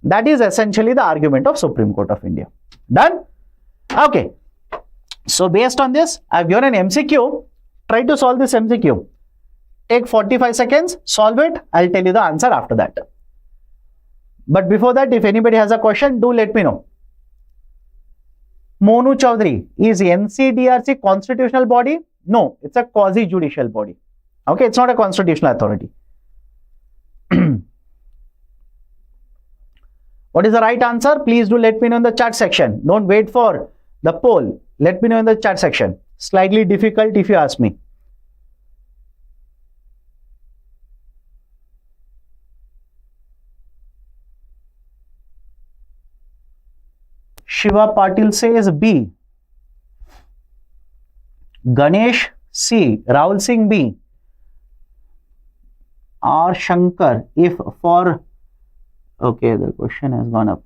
That is essentially the argument of Supreme Court of India. Done? Okay. So based on this, I have given an MCQ. Try to solve this MCQ. Take 45 seconds, solve it. I'll tell you the answer after that. But before that, if anybody has a question, do let me know. Monu Chaudhary, is NCDRC constitutional body? No, it's a quasi-judicial body. Okay, it's not a constitutional authority. What is the right answer? Please do let me know in the chat section. Don't wait for the poll. Let me know in the chat section. Slightly difficult if you ask me. Shiva Patil says B. Ganesh C. Rahul Singh B. R. Shankar, if for... Okay, the question has gone up.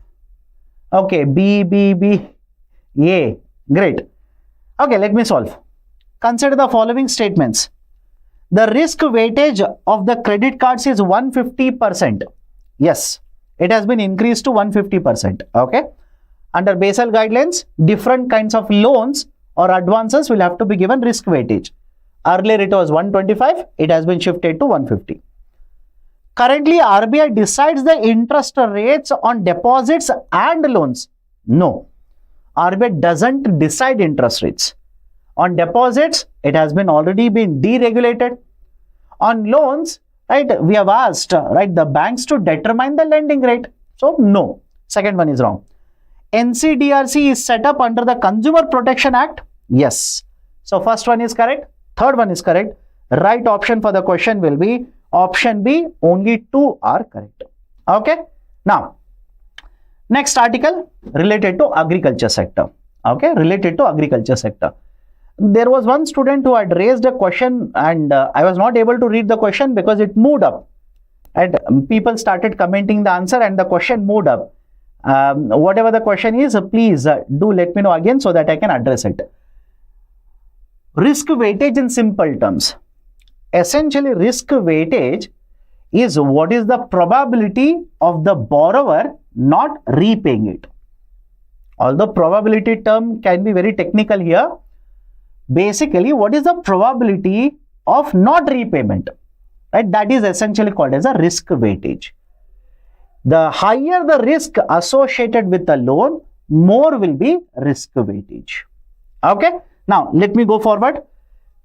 Okay, B. Yay, great. Okay, let me solve. Consider the following statements. The risk weightage of the credit cards is 150%. Yes, it has been increased to 150%. Okay. Under Basel guidelines, different kinds of loans or advances will have to be given risk weightage. Earlier it was 125, it has been shifted to 150. Currently, RBI decides the interest rates on deposits and loans. No, RBI doesn't decide interest rates. On deposits, it has been already been deregulated. On loans, right, we have asked, right, the banks to determine the lending rate. So, no. Second one is wrong. NCDRC is set up under the Consumer Protection Act. Yes. So, first one is correct. Third one is correct. Right option for the question will be option B. Only two are correct. Okay. Now, next article related to agriculture sector. Okay. Related to agriculture sector. There was one student who had raised a question and I was not able to read the question because it moved up. And people started commenting the answer and the question moved up. Whatever the question is, please do let me know again so that I can address it. Risk weightage in simple terms. Essentially, risk weightage is what is the probability of the borrower not repaying it. Although probability term can be very technical here, basically what is the probability of not repayment, right? That is essentially called as a risk weightage. The higher the risk associated with the loan, more will be risk weightage. Okay. Now, let me go forward.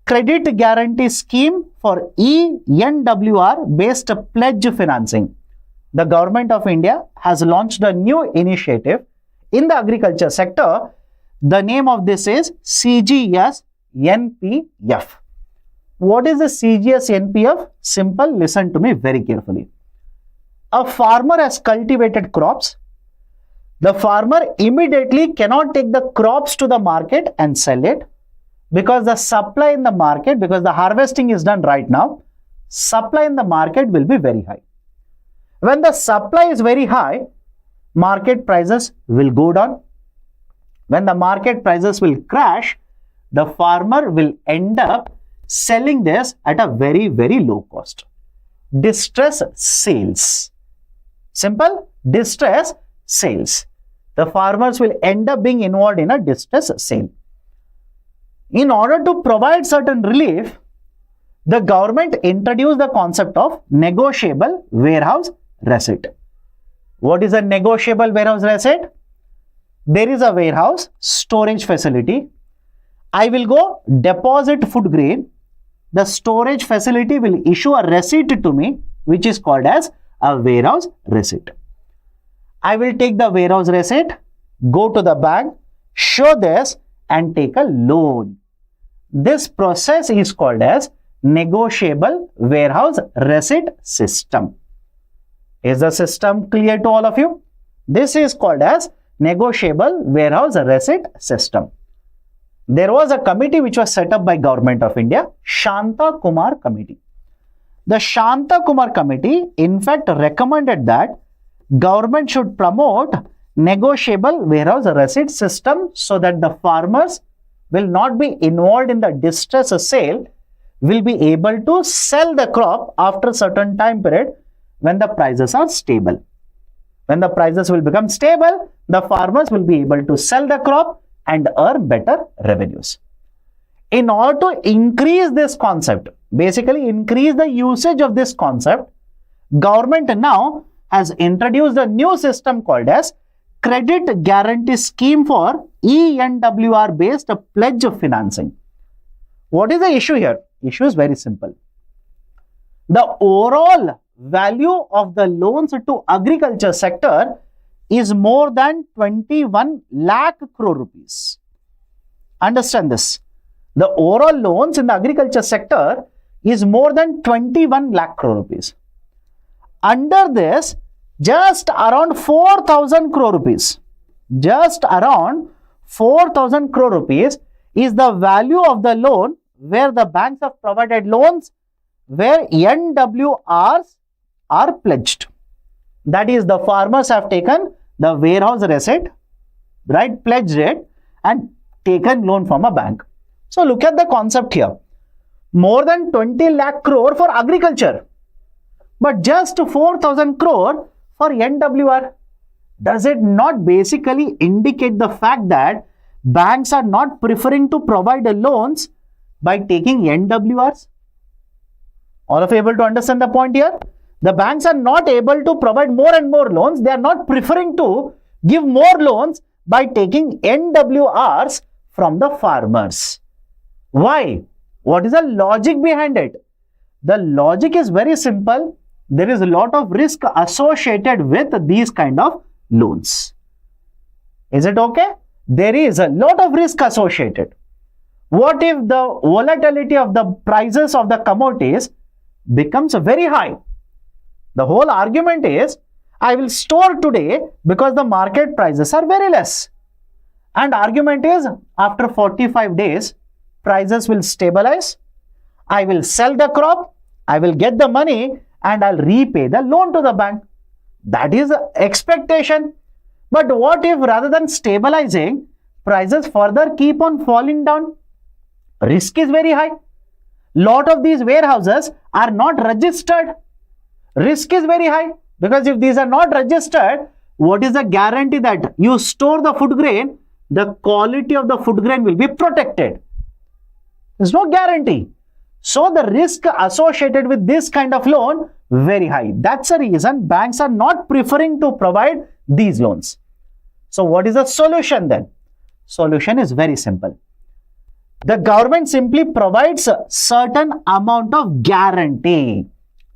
Credit guarantee scheme for ENWR based pledge financing. The government of India has launched a new initiative in the agriculture sector. The name of this is CGS NPF. What is the CGS NPF? Simple, listen to me very carefully. A farmer has cultivated crops. The farmer immediately cannot take the crops to the market and sell it because the supply in the market, because the harvesting is done right now, supply in the market will be very high. When the supply is very high, market prices will go down. When the market prices will crash, the farmer will end up selling this at a very, very low cost. Distress sales. Simple, distress sales. The farmers will end up being involved in a distress sale. In order to provide certain relief, the government introduced the concept of negotiable warehouse receipt. What is a negotiable warehouse receipt? There is a warehouse storage facility. I will go deposit food grain. The storage facility will issue a receipt to me, which is called as a warehouse receipt. I will take the warehouse receipt, go to the bank, show this and take a loan. This process is called as negotiable warehouse receipt system. Is the system clear to all of you? This is called as negotiable warehouse receipt system. There was a committee which was set up by Government of India, Shanta Kumar Committee. The Shanta Kumar Committee in fact recommended that government should promote negotiable warehouse receipt system so that the farmers will not be involved in the distress sale, will be able to sell the crop after a certain time period when the prices are stable. When the prices will become stable, the farmers will be able to sell the crop and earn better revenues. In order to increase this concept, basically increase the usage of this concept, government now has introduced a new system called as Credit Guarantee Scheme for ENWR based pledge financing. What is the issue here? Issue is very simple. The overall value of the loans to agriculture sector is more than 21 lakh crore rupees. Understand this. The overall loans in the agriculture sector is more than 21 lakh crore rupees. Under this, just around 4,000 crore rupees, just around 4,000 crore rupees is the value of the loan where the banks have provided loans where NWRs are pledged. That is, the farmers have taken the warehouse receipt, right, pledged it and taken loan from a bank. So look at the concept here. More than 20 lakh crore for agriculture, but just 4,000 crore for NWR. Does it not basically indicate the fact that banks are not preferring to provide loans by taking NWRs? All of you able to understand the point here? The banks are not able to provide more and more loans. They are not preferring to give more loans by taking NWRs from the farmers. Why? What is the logic behind it? The logic is very simple. There is a lot of risk associated with these kind of loans. Is it okay? There is a lot of risk associated. What if the volatility of the prices of the commodities becomes very high? The whole argument is, I will store today because the market prices are very less. And argument is, after 45 days, prices will stabilize. I will sell the crop, I will get the money and I'll repay the loan to the bank. That is the expectation. But what if rather than stabilizing, prices further keep on falling down? Risk is very high. Lot of these warehouses are not registered. Risk is very high because if these are not registered, what is the guarantee that you store the food grain, the quality of the food grain will be protected? There's no guarantee. So the risk associated with this kind of loan very high. That's the reason banks are not preferring to provide these loans. So what is the solution then? Solution is very simple. The government simply provides a certain amount of guarantee.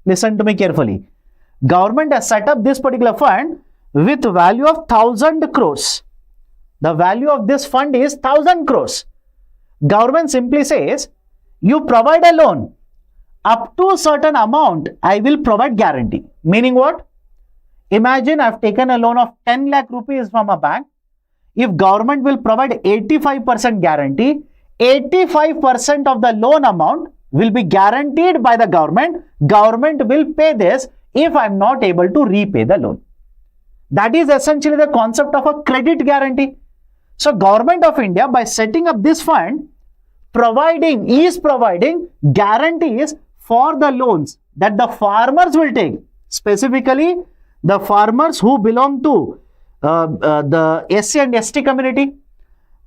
Listen to me carefully. Government has set up this particular fund with value of 1,000 crores. The value of this fund is 1,000 crores. Government simply says, you provide a loan up to a certain amount, I will provide guarantee. Meaning what? Imagine I've taken a loan of 10 lakh rupees from a bank. If government will provide 85% guarantee, 85% of the loan amount will be guaranteed by the government. Government will pay this if I'm not able to repay the loan. That is essentially the concept of a credit guarantee. So Government of India, by setting up this fund, is providing guarantees for the loans that the farmers will take. Specifically, the farmers who belong to the SC and ST community,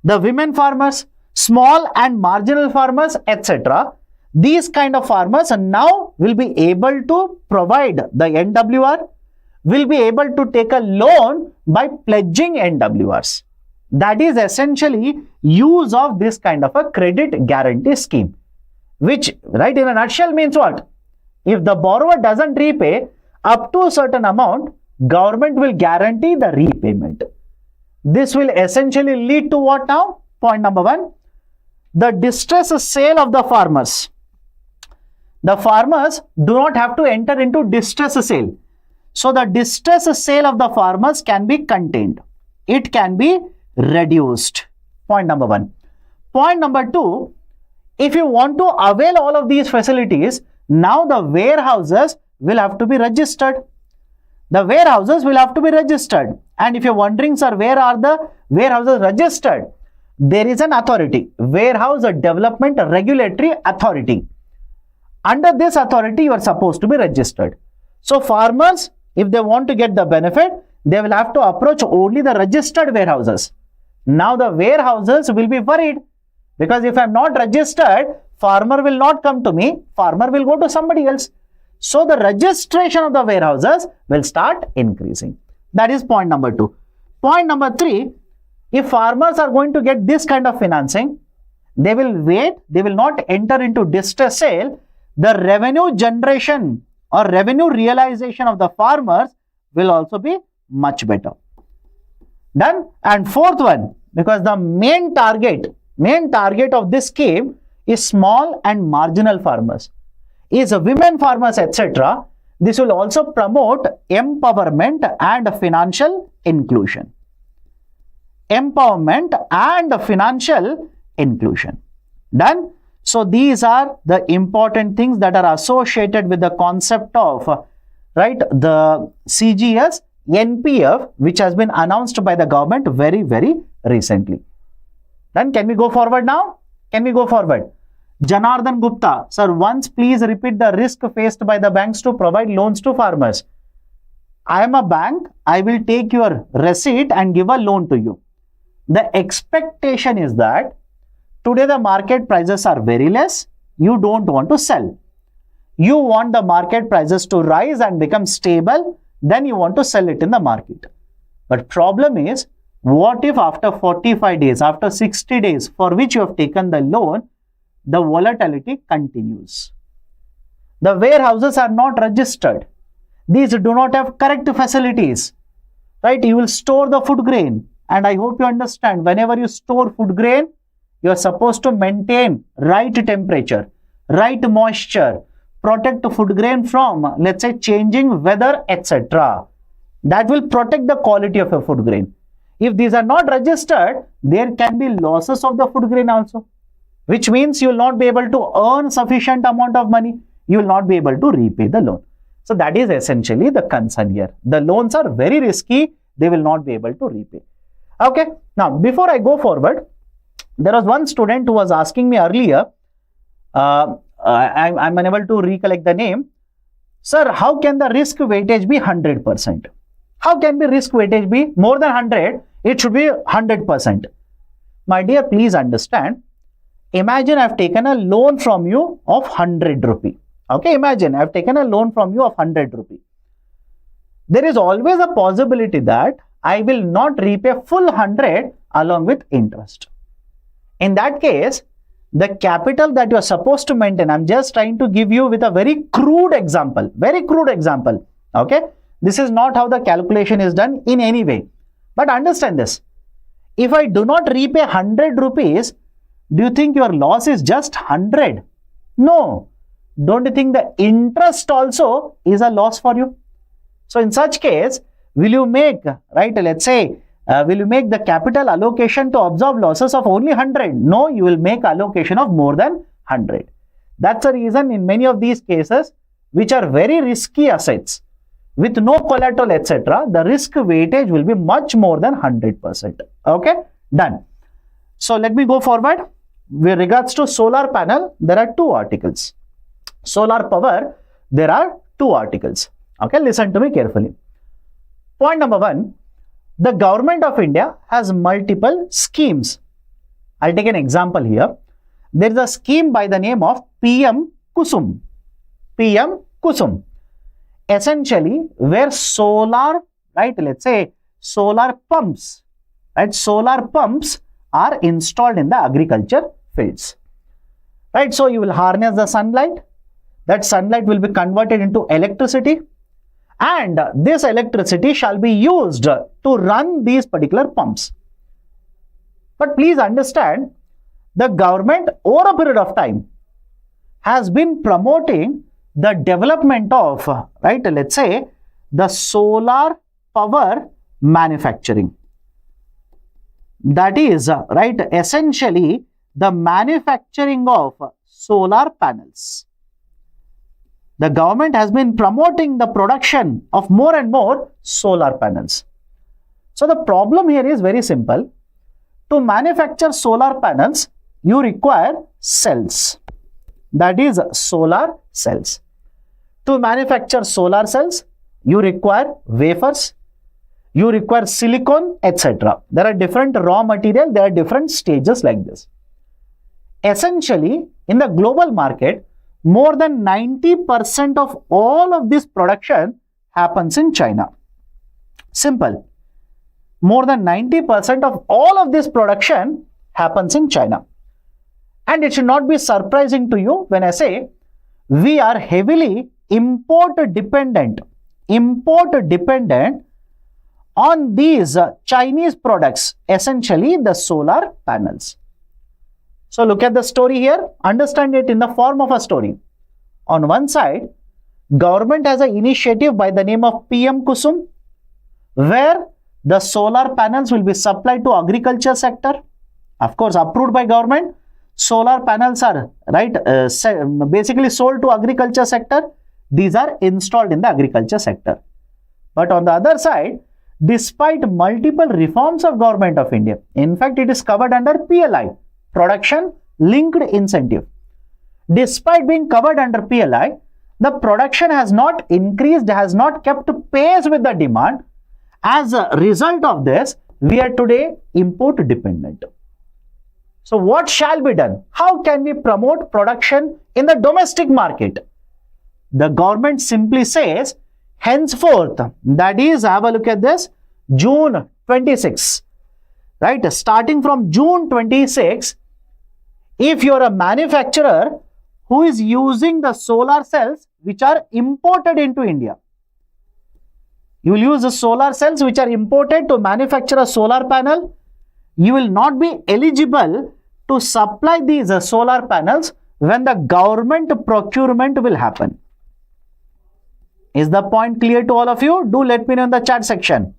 the women farmers, small and marginal farmers, etc. These kind of farmers now will be able to provide the NWR, will be able to take a loan by pledging NWRs. That is essentially use of this kind of a credit guarantee scheme, which, right, in a nutshell means what? If the borrower doesn't repay up to a certain amount, government will guarantee the repayment. This will essentially lead to what now? Point number one, the distress sale of the farmers. The farmers do not have to enter into distress sale. So the distress sale of the farmers can be contained. It can be reduced. Point number 1. Point number 2, if you want to avail all of these facilities, now the warehouses will have to be registered. The warehouses will have to be registered. And if you're wondering, sir, where are the warehouses registered? There is an authority, Warehouse Development Regulatory Authority. Under this authority, you are supposed to be registered. So farmers, if they want to get the benefit, they will have to approach only the registered warehouses. Now the warehouses will be worried, because if I am not registered, farmer will not come to me, farmer will go to somebody else. So the registration of the warehouses will start increasing. That is point number 2. Point number 3, if farmers are going to get this kind of financing, they will wait, they will not enter into distress sale. The revenue generation or revenue realization of the farmers will also be much better. Done. And fourth one, because the main target of this scheme is small and marginal farmers, is women farmers, etc. This will also promote empowerment and financial inclusion. Empowerment and financial inclusion. Done. So these are the important things that are associated with the concept of, the CGS NPF, which has been announced by the government very, very recently. Then can we go forward now? Can we go forward? Janardhan Gupta, sir, once please repeat the risk faced by the banks to provide loans to farmers. I am a bank, I will take your receipt and give a loan to you. The expectation is that today the market prices are very less, you don't want to sell. You want the market prices to rise and become stable, then you want to sell it in the market. But problem is, what if after 45 days, after 60 days for which you have taken the loan, the volatility continues? The warehouses are not registered. These do not have correct facilities, right? You will store the food grain, and I hope you understand, whenever you store food grain, you are supposed to maintain right temperature, right moisture, protect food grain from, let's say, changing weather, etc. That will protect the quality of a food grain. If these are not registered, there can be losses of the food grain also, which means you will not be able to earn sufficient amount of money. You will not be able to repay the loan. So that is essentially the concern here. The loans are very risky. They will not be able to repay. Okay. Now, before I go forward, there was one student who was asking me earlier, I'm unable to recollect the name. Sir, how can the risk weightage be 100%? How can the risk weightage be more than 100? It should be 100%. My dear, please understand. Imagine I've taken a loan from you of 100 rupee. Okay, imagine I've taken a loan from you of 100 rupee. There is always a possibility that I will not repay full 100 along with interest. In that case, the capital that you are supposed to maintain, I'm just trying to give you with a very crude example, okay? This is not how the calculation is done in any way. But understand this, if I do not repay 100 rupees, do you think your loss is just 100? No. Don't you think the interest also is a loss for you? So in such case, will you make, let's say, will you make the capital allocation to absorb losses of only 100? No, you will make allocation of more than 100. That's the reason in many of these cases, which are very risky assets, with no collateral, etc., the risk weightage will be much more than 100%. Okay, done. So let me go forward. With regards to solar panel, there are 2 articles. Solar power, there are 2 articles. Okay, listen to me carefully. Point number 1, the government of India has multiple schemes. I'll take an example here. There is a scheme by the name of PM Kusum. PM Kusum. Essentially, where solar, let's say solar pumps, solar pumps are installed in the agriculture fields. So you will harness the sunlight. That sunlight will be converted into electricity, and this electricity shall be used to run these particular pumps. But please understand, the government over a period of time has been promoting the development of, let's say, the solar power manufacturing. That is, right, essentially the manufacturing of solar panels. The government has been promoting the production of more and more solar panels. So the problem here is very simple. To manufacture solar panels, you require cells. That is solar cells. To manufacture solar cells, you require wafers, you require silicon, etc. There are different raw material, there are different stages like this. Essentially, in the global market, more than 90% of all of this production happens in China. Simple. More than 90% of all of this production happens in China. And it should not be surprising to you when I say we are heavily import dependent on these Chinese products, essentially the solar panels. So look at the story here, understand it in the form of a story. On one side, government has an initiative by the name of PM Kusum, where the solar panels will be supplied to agriculture sector. Of course, approved by government. Solar panels are basically sold to agriculture sector. These are installed in the agriculture sector. But on the other side, despite multiple reforms of Government of India, in fact, it is covered under PLI, Production Linked Incentive. Despite being covered under PLI, the production has not increased, has not kept pace with the demand. As a result of this, we are today import dependent. So what shall be done? How can we promote production in the domestic market? The government simply says, henceforth, that is, have a look at this, June 26, right? Starting from June 26, if you are a manufacturer who is using the solar cells which are imported into India, you will use the solar cells which are imported to manufacture a solar panel. You will not be eligible to supply these solar panels when the government procurement will happen. Is the point clear to all of you? Do let me know in the chat section.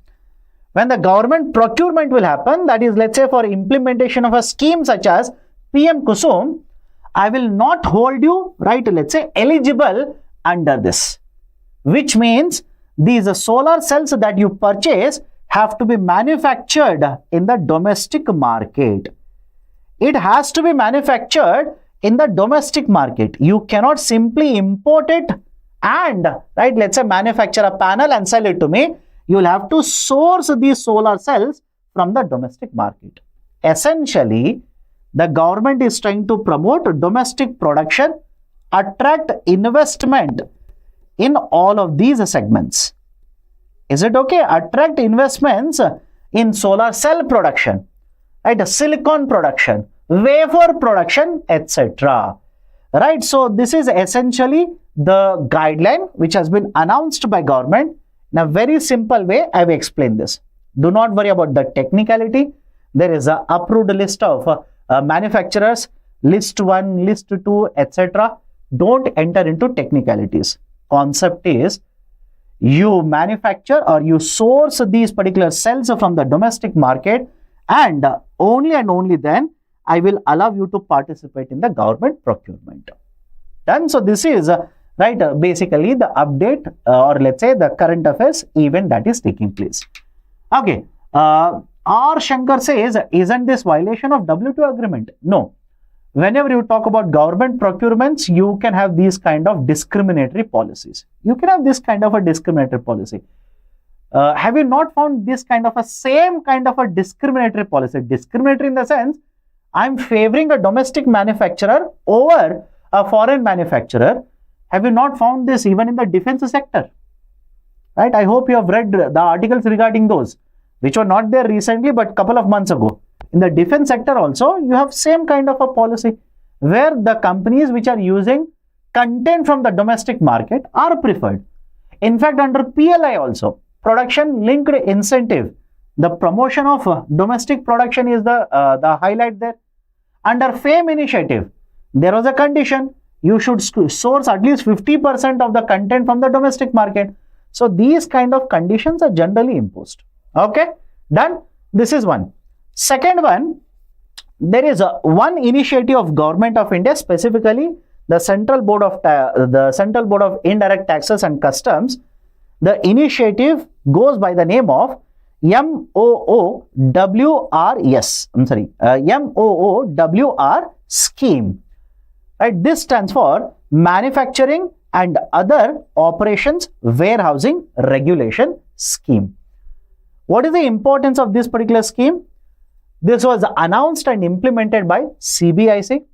When the government procurement will happen, that is, let's say for implementation of a scheme such as PM Kusum, I will not hold you, right, let's say eligible under this, which means these solar cells that you purchase have to be manufactured in the domestic market. It has to be manufactured in the domestic market. You cannot simply import it and, right, let's say manufacture a panel and sell it to me. You will have to source these solar cells from the domestic market. Essentially, the government is trying to promote domestic production, attract investment in all of these segments. Is it okay? Attract investments in solar cell production, right? Silicon production, wafer production, etc. Right? So this is essentially the guideline which has been announced by government. In a very simple way, I have explained this. Do not worry about the technicality. There is an approved list of manufacturers, list 1, list 2, etc. Don't enter into technicalities. Concept is you manufacture or you source these particular cells from the domestic market, and only then I will allow you to participate in the government procurement. Done. So this is right, basically the update or let's say the current affairs event that is taking place. Okay. R. Shankar says, isn't this violation of WTO agreement? No. Whenever you talk about government procurements, you can have these kind of discriminatory policies. You can have this kind of a discriminatory policy. Have you not found this kind of a same kind of a discriminatory policy? Discriminatory in the sense, I'm favoring a domestic manufacturer over a foreign manufacturer. Have you not found this even in the defense sector? Right? I hope you have read the articles regarding those, which were not there recently, but couple of months ago. In the defense sector also, you have same kind of a policy where the companies which are using content from the domestic market are preferred. In fact, under PLI also, production linked incentive, the promotion of domestic production is the highlight there. Under FAME initiative, there was a condition, you should source at least 50% of the content from the domestic market. So these kind of conditions are generally imposed. Okay, done. This is one. Second one, there is one initiative of Government of India, specifically the Central Board of Indirect Taxes and Customs. The initiative goes by the name of MOOWR scheme. Right? This stands for Manufacturing and Other Operations Warehousing Regulation Scheme. What is the importance of this particular scheme? This was announced and implemented by CBIC.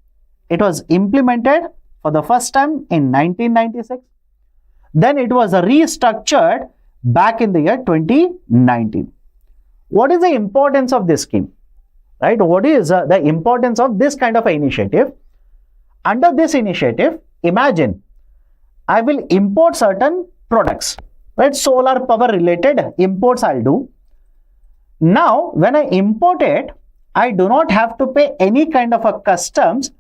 It was implemented for the first time in 1996. Then it was restructured back in the year 2019. What is the importance of this scheme? Right? What is the importance of this kind of an initiative? Under this initiative, imagine I will import certain products, right? Solar power related imports I'll do. Now, when I import it, I do not have to pay any kind of a customs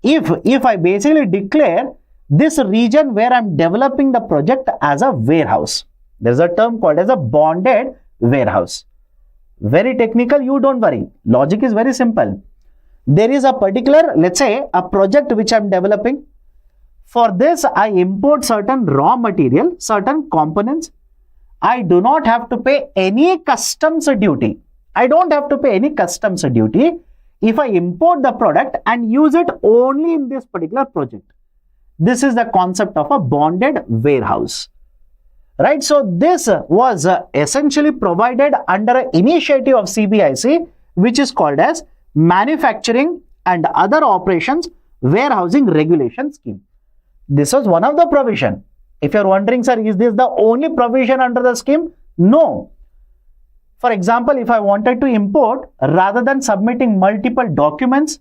if I basically declare this region where I'm developing the project as a warehouse. There's a term called as a bonded warehouse. Very technical, you don't worry. Logic is very simple. There is a particular, let's say, a project which I'm developing. For this, I import certain raw material, certain components. I do not have to pay any customs duty. I don't have to pay any customs duty if I import the product and use it only in this particular project. This is the concept of a bonded warehouse. Right? So this was essentially provided under an initiative of CBIC, which is called as Manufacturing and Other Operations Warehousing Regulation Scheme. This was one of the provision. If you're wondering, sir, is this the only provision under the scheme? No. For example, if I wanted to import, rather than submitting multiple documents,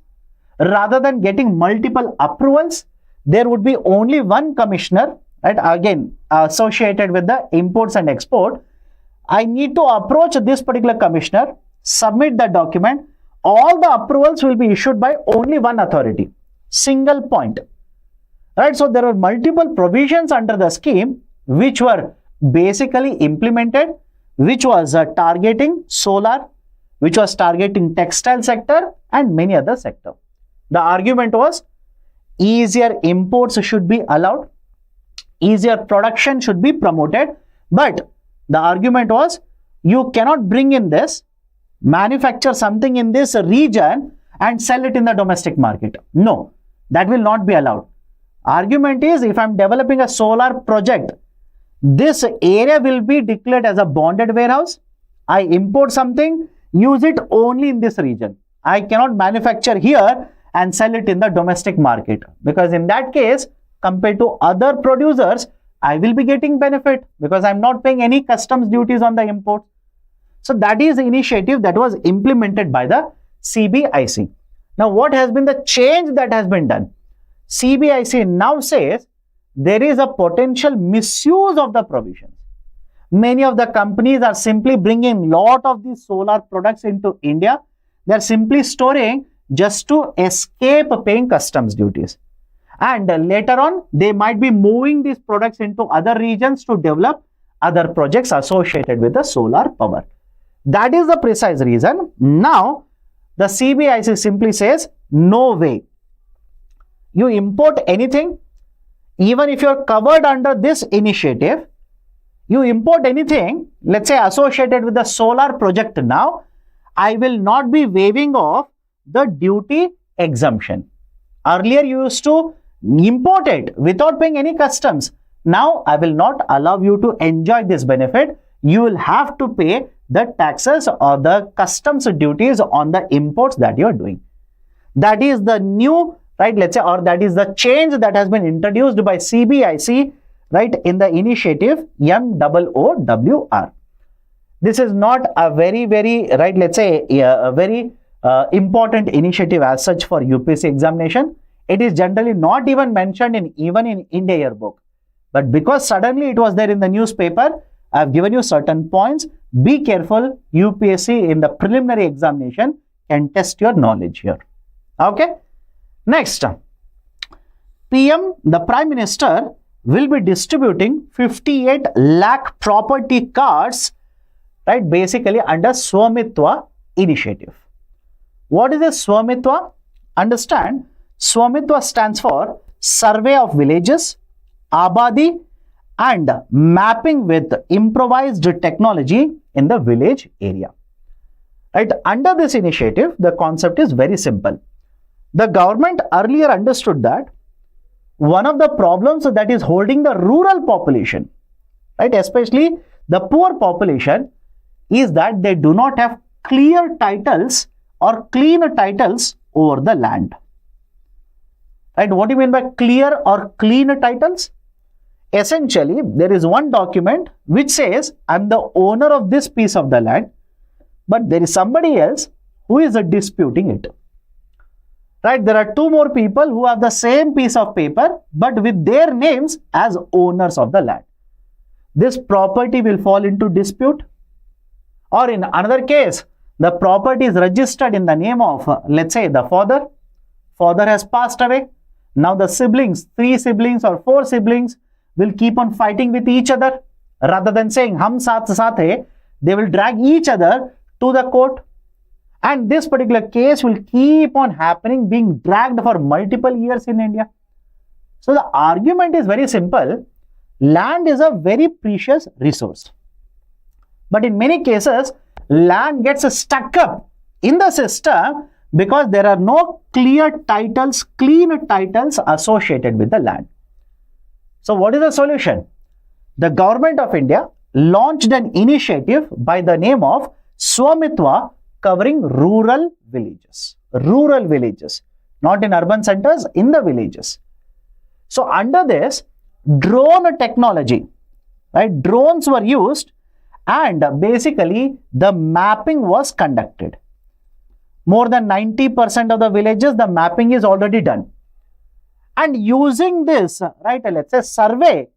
rather than getting multiple approvals, there would be only one commissioner, right? Again, associated with the imports and export. I need to approach this particular commissioner, submit the document. All the approvals will be issued by only one authority, single point. Right? So there are multiple provisions under the scheme which were basically implemented, which was targeting solar, which was targeting textile sector and many other sectors. The argument was easier imports should be allowed, easier production should be promoted, but the argument was you cannot bring in this, manufacture something in this region and sell it in the domestic market. No, that will not be allowed. Argument is, if I'm developing a solar project, this area will be declared as a bonded warehouse. I import something, use it only in this region. I cannot manufacture here and sell it in the domestic market, because in that case, compared to other producers, I will be getting benefit because I'm not paying any customs duties on the import. So that is the initiative that was implemented by the CBIC. Now, what has been the change that has been done? CBIC now says there is a potential misuse of the provisions. Many of the companies are simply bringing lot of these solar products into India. They are simply storing just to escape paying customs duties. And later on, they might be moving these products into other regions to develop other projects associated with the solar power. That is the precise reason. Now, the CBIC simply says, no way. You import anything, even if you're covered under this initiative, you import anything, let's say associated with the solar project now, I will not be waiving off the duty exemption. Earlier, you used to import it without paying any customs. Now, I will not allow you to enjoy this benefit. You will have to pay the taxes or the customs duties on the imports that you are doing. That is the new, right, let's say, or that is the change that has been introduced by CBIC, right, in the initiative MOOWR. This is not a very, right, let's say, a very important initiative as such for UPSC examination. It is generally not even mentioned even in India yearbook. But because suddenly it was there in the newspaper, I have given you certain points. Be careful, UPSC in the preliminary examination can test your knowledge here. Okay. Next, PM, the Prime Minister, will be distributing 58 lakh property cards, right, basically under SVAMITVA initiative. What is a SVAMITVA? Understand, SVAMITVA stands for Survey of Villages, Abadi and Mapping with Improvised Technology in the Village Area. Right, under this initiative, the concept is very simple. The government earlier understood that one of the problems that is holding the rural population, right, especially the poor population, is that they do not have clear titles or clean titles over the land. Right, what do you mean by clear or clean titles? Essentially, there is one document which says, I'm the owner of this piece of the land, but there is somebody else who is disputing it. Right, there are two more people who have the same piece of paper, but with their names as owners of the land. This property will fall into dispute. Or in another case, the property is registered in the name of, let's say, the father. Father has passed away. Now the siblings, 3 siblings or 4 siblings, will keep on fighting with each other. Rather than saying, hum saath saath hai, they will drag each other to the court. And this particular case will keep on happening, being dragged for multiple years in India. So the argument is very simple. Land is a very precious resource. But in many cases, land gets stuck up in the system because there are no clear titles, clean titles associated with the land. So what is the solution? The government of India launched an initiative by the name of SVAMITVA, covering rural villages, not in urban centers, in the villages. So under this, drone technology, right, drones were used and basically the mapping was conducted. More than 90% of the villages, the mapping is already done. And using this, right, let's say survey,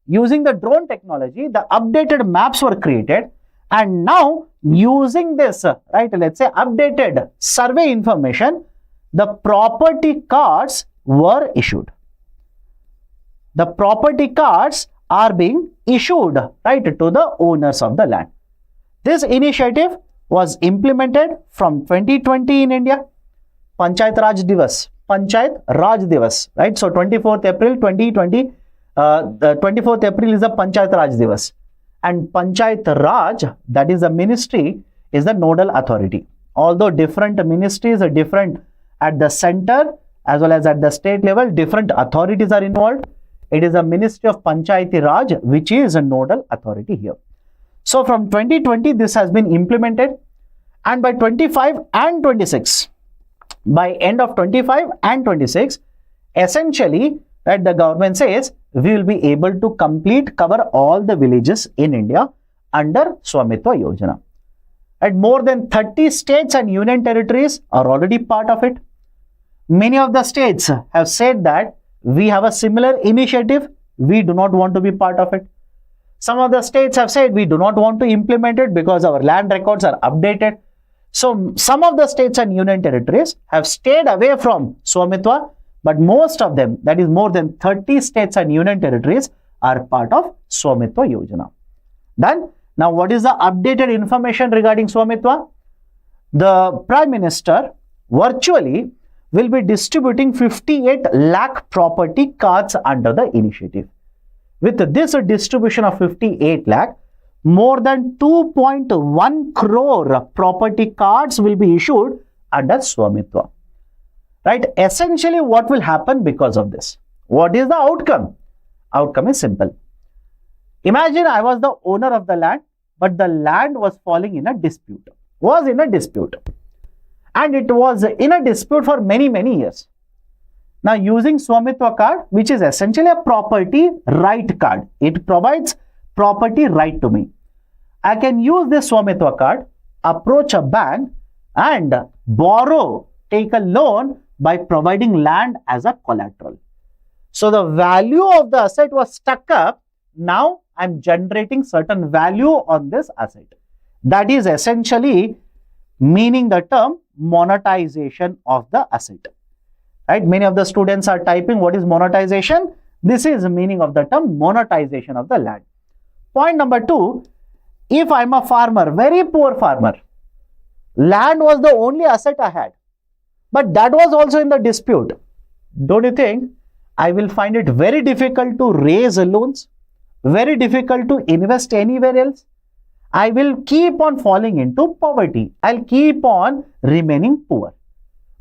using the drone technology, the updated maps were created. And now using this, right, let's say updated survey information, the property cards were issued. The property cards are being issued, right, to the owners of the land. This initiative was implemented from 2020 in India. Panchayat Raj Divas, right? So 24th April 2020, the 24th April is the Panchayat Raj Divas. And Panchayat Raj, that is the ministry, is the nodal authority. Although different ministries are different at the center as well as at the state level, different authorities are involved. It is the Ministry of Panchayat Raj which is a nodal authority here. So from 2020, this has been implemented, and by 25 and 26, by end of 25 and 26, essentially, right, the government says we will be able to cover all the villages in India under SVAMITVA Yojana. And more than 30 states and union territories are already part of it. Many of the states have said that we have a similar initiative, we do not want to be part of it. Some of the states have said we do not want to implement it because our land records are updated. So some of the states and union territories have stayed away from SVAMITVA, but most of them, that is more than 30 states and union territories, are part of SVAMITVA Yojana. Done. Now, what is the updated information regarding SVAMITVA? The Prime Minister virtually will be distributing 58 lakh property cards under the initiative. With this distribution of 58 lakh, more than 2.1 crore property cards will be issued under SVAMITVA. Right? Essentially, what will happen because of this? What is the outcome? Outcome is simple. Imagine I was the owner of the land, but the land was falling in a dispute. And it was in a dispute for many, many years. Now, using SVAMITVA card, which is essentially a property right card, it provides property right to me. I can use this SVAMITVA card, approach a bank and borrow, take a loan by providing land as a collateral. So the value of the asset was stuck up. Now I'm generating certain value on this asset. That is essentially meaning the term monetization of the asset. Right? Many of the students are typing, what is monetization? This is the meaning of the term monetization of the land. Point number 2, if I'm a farmer, very poor farmer, land was the only asset I had, but that was also in the dispute. Don't you think I will find it very difficult to raise loans, very difficult to invest anywhere else? I will keep on falling into poverty. I'll keep on remaining poor.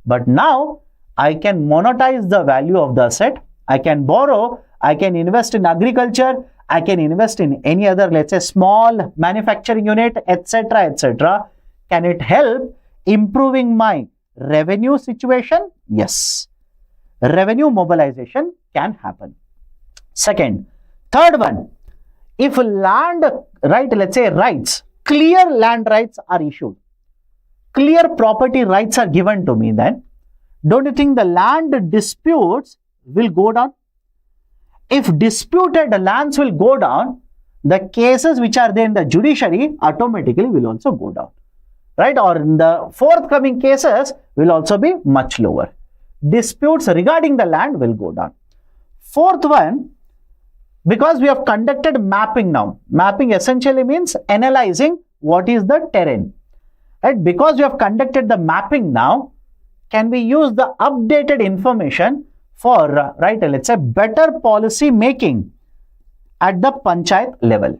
But now I can monetize the value of the asset. I can borrow, I can invest in agriculture, I can invest in any other, let's say, small manufacturing unit, etc., etc. Can it help improving my revenue situation? Yes. Revenue mobilization can happen. Second. Third one, if land, right, let's say rights, clear land rights are issued, clear property rights are given to me, then don't you think the land disputes will go down? If disputed lands will go down, the cases which are there in the judiciary automatically will also go down, right? Or in the forthcoming cases will also be much lower. Disputes regarding the land will go down. Fourth one, because we have conducted mapping now. Mapping essentially means analyzing what is the terrain, right? Because we have conducted the mapping now, can we use the updated information for, right, let's say, better policy making at the panchayat level?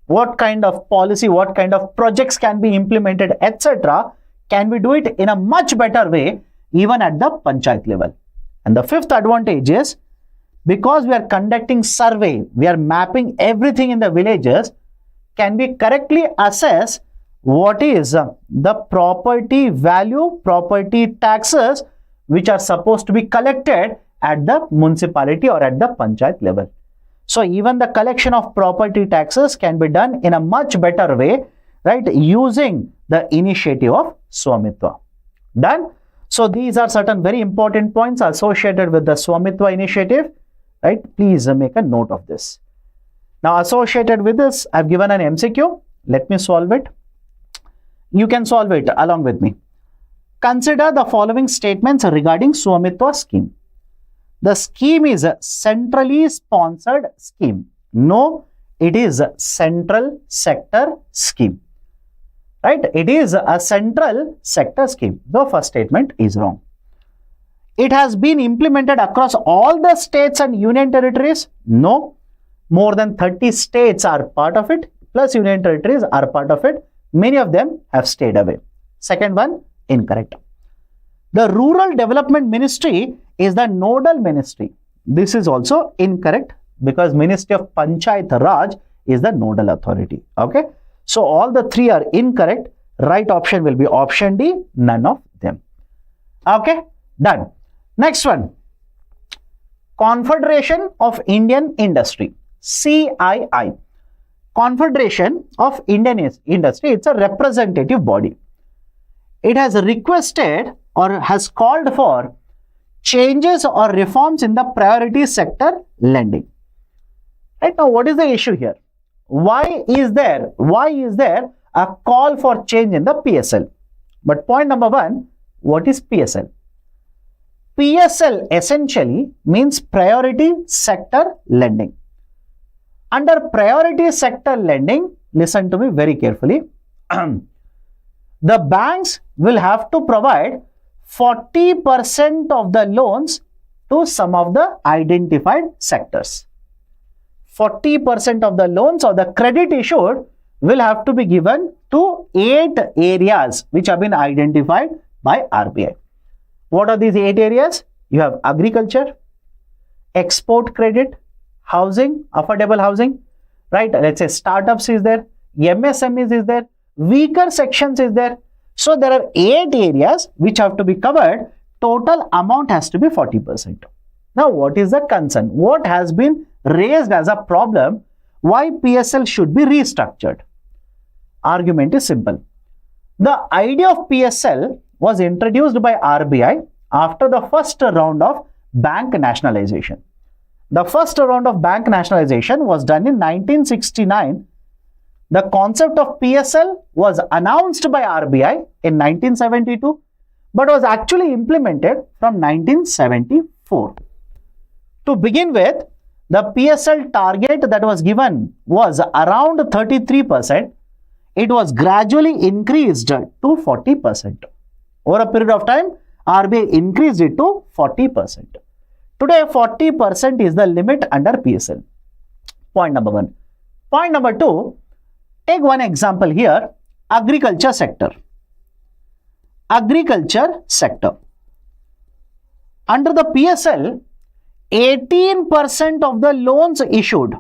What kind of policy, what kind of projects can be implemented, etc. Can we do it in a much better way even at the panchayat level? And the fifth advantage is, because we are conducting survey, we are mapping everything in the villages, can we correctly assess what is the property value, property taxes which are supposed to be collected at the municipality or at the panchayat level. So even the collection of property taxes can be done in a much better way, right, using the initiative of SVAMITVA. Done? So these are certain very important points associated with the SVAMITVA initiative, right? Please make a note of this. Now associated with this, I've given an MCQ. Let me solve it. You can solve it along with me. Consider the following statements regarding SVAMITVA scheme. The scheme is a centrally sponsored scheme. No, it is a central sector scheme. Right? It is a central sector scheme. The first statement is wrong. It has been implemented across all the states and union territories. No, more than 30 states are part of it, plus union territories are part of it. Many of them have stayed away. Second one, incorrect. The Rural Development Ministry is the nodal ministry. This is also incorrect because Ministry of Panchayat Raj is the nodal authority. Okay. So all the three are incorrect. Right option will be option D, none of them. Okay. Done. Next one. Confederation of Indian Industry, CII. Confederation of Indian Industry, it's a representative body. It has requested or has called for changes or reforms in the priority sector lending. Right now, what is the issue here? Why is there a call for change in the PSL? But point number one, what is PSL? PSL essentially means priority sector lending. Under priority sector lending, listen to me very carefully. The banks will have to provide 40% of the loans to some of the identified sectors. 40% of the loans or the credit issued will have to be given to 8 areas which have been identified by RBI. What are these 8 areas? You have agriculture, export credit, housing, affordable housing, right? Let's say startups is there, MSMEs is there, weaker sections is there. So there are 8 areas which have to be covered. Total amount has to be 40%. Now what is the concern? What has been raised as a problem? Why PSL should be restructured? Argument is simple. The idea of PSL was introduced by RBI after the first round of bank nationalization. The first round of bank nationalization was done in 1969. The concept of PSL was announced by RBI in 1972, but was actually implemented from 1974. To begin with, the PSL target that was given was around 33%. It was gradually increased to 40%. Over a period of time, RBI increased it to 40%. Today, 40% is the limit under PSL. Point number 1. Point number 2, take one example here, agriculture sector. Agriculture sector. Under the PSL, 18% of the loans issued,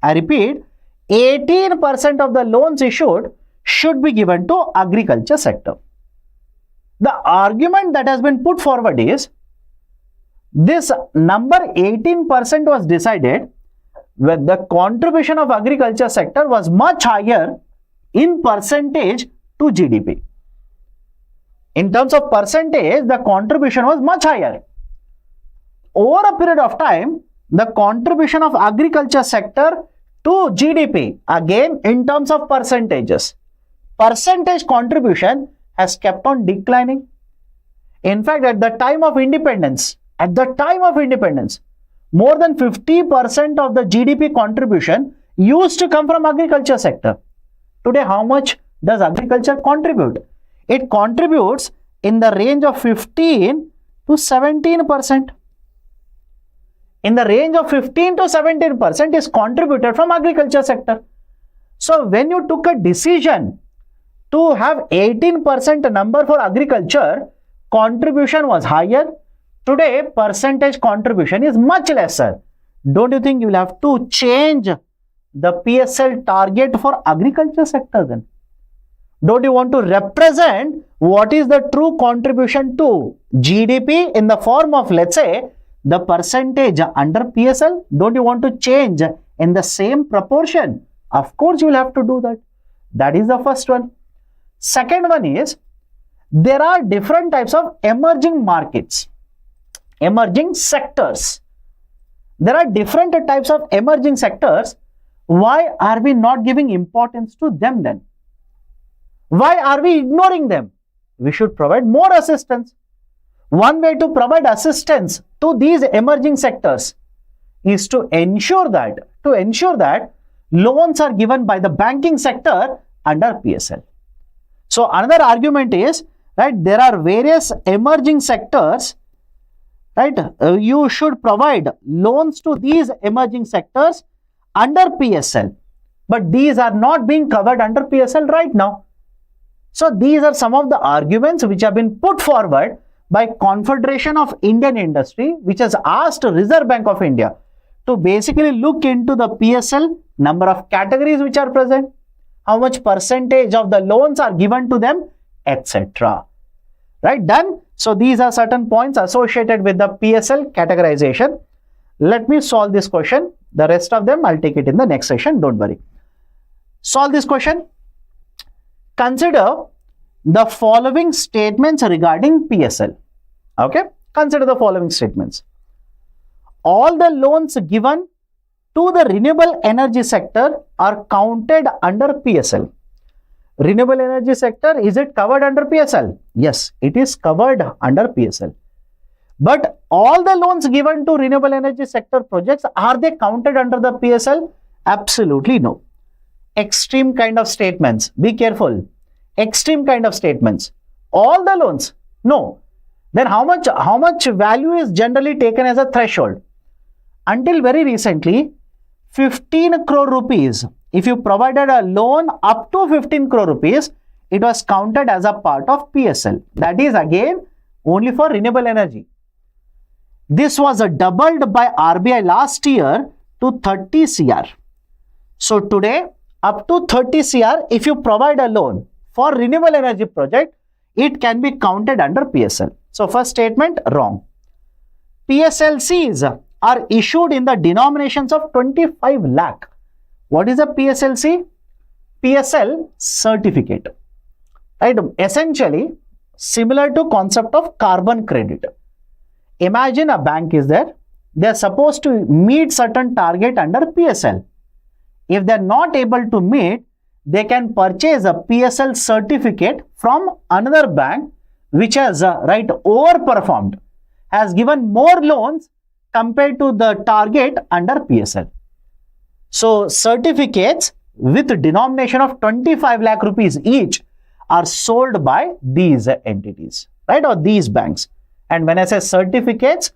I repeat, 18% of the loans issued should be given to agriculture sector. The argument that has been put forward is, this number 18% was decided when the contribution of agriculture sector was much higher in percentage to GDP. In terms of percentage, the contribution was much higher. Over a period of time, the contribution of agriculture sector to GDP, again in terms of percentages, percentage contribution has kept on declining. In fact, at the time of independence, more than 50% of the GDP contribution used to come from agriculture sector. Today, how much does agriculture contribute? It contributes in the range of 15 to 17%. In the range of 15 to 17% is contributed from agriculture sector. So, when you took a decision to have 18% number for agriculture, contribution was higher. Today, percentage contribution is much lesser. Don't you think you will have to change the PSL target for agriculture sector then? Don't you want to represent what is the true contribution to GDP in the form of, let's say, the percentage under PSL? Don't you want to change in the same proportion? Of course, you will have to do that. That is the first one. Second one is, there are different types of emerging markets, emerging sectors. There are different types of emerging sectors. Why are we not giving importance to them then? Why are we ignoring them? We should provide more assistance. One way to provide assistance to these emerging sectors is to ensure that loans are given by the banking sector under PSL. So another argument is, right, there are various emerging sectors, right? You should provide loans to these emerging sectors under PSL, but these are not being covered under PSL right now. So these are some of the arguments which have been put forward by Confederation of Indian Industry, which has asked Reserve Bank of India to basically look into the PSL, number of categories which are present, how much percentage of the loans are given to them, etc. Right, done. So these are certain points associated with the PSL categorization. Let me solve this question. The rest of them I'll take it in the next session. Don't worry. Solve this question. Consider the following statements regarding PSL. Okay. Consider the following statements. All the loans given to the renewable energy sector are counted under PSL. Renewable energy sector, is it covered under PSL? Yes, it is covered under PSL. But all the loans given to renewable energy sector projects, are they counted under the PSL? Absolutely no. Extreme kind of statements. Be careful. Extreme kind of statements. All the loans? No. Then how much value is generally taken as a threshold? Until very recently, 15 crore rupees. If you provided a loan up to 15 crore rupees, it was counted as a part of PSL. That is again only for renewable energy. This was doubled by RBI last year to 30 CR. So today, up to 30 CR, if you provide a loan for renewable energy project, it can be counted under PSL. So first statement, wrong. PSLCs are issued in the denominations of 25 lakh. What is a PSLC? PSL certificate. Right? Essentially, similar to concept of carbon credit. Imagine a bank is there. They are supposed to meet certain target under PSL. If they are not able to meet, they can purchase a PSL certificate from another bank which has overperformed, has given more loans compared to the target under PSL. So certificates with denomination of 25 lakh rupees each are sold by these entities, right, or these banks. And when I say certificates,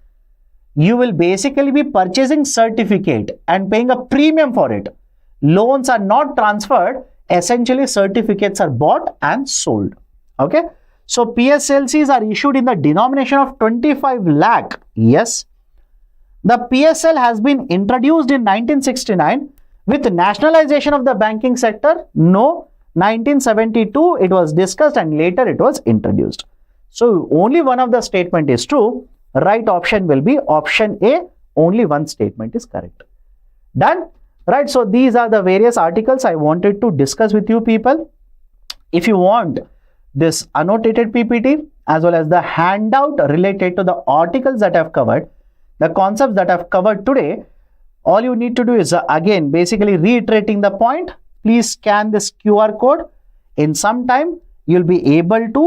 you will basically be purchasing certificate and paying a premium for it. Loans are not transferred. Essentially, certificates are bought and sold. Okay. So PSLCs are issued in the denomination of 25 lakh. Yes. The PSL has been introduced in 1969 with nationalization of the banking sector. No. 1972 it was discussed and later it was introduced. So only one of the statement is true. Right option will be option A. Only one statement is correct. Done? Right. So these are the various articles I wanted to discuss with you people. If you want this annotated PPT as well as the handout related to the articles that I've covered, the concepts that I've covered today, all you need to do is again basically reiterating the point. Please scan this QR code. In some time, you'll be able to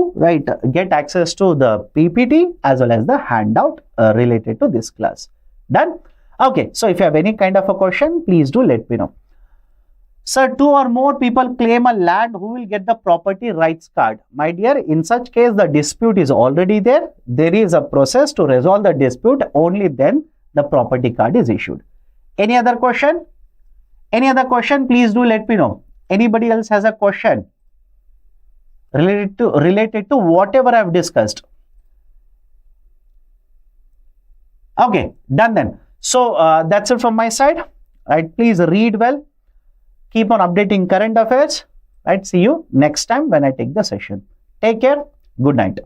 get access to the PPT as well as the handout related to this class. Done? Okay. So if you have any kind of a question, please do let me know. Sir, 2 or more people claim a land, who will get the property rights card? My dear, in such case, the dispute is already there. There is a process to resolve the dispute. Only then the property card is issued. Any other question? Any other question? Please do let me know. Anybody else has a question related to whatever I have discussed? Okay, done then. So that's it from my side. Right, please read well. Keep on updating current affairs. Right, see you next time when I take the session. Take care. Good night.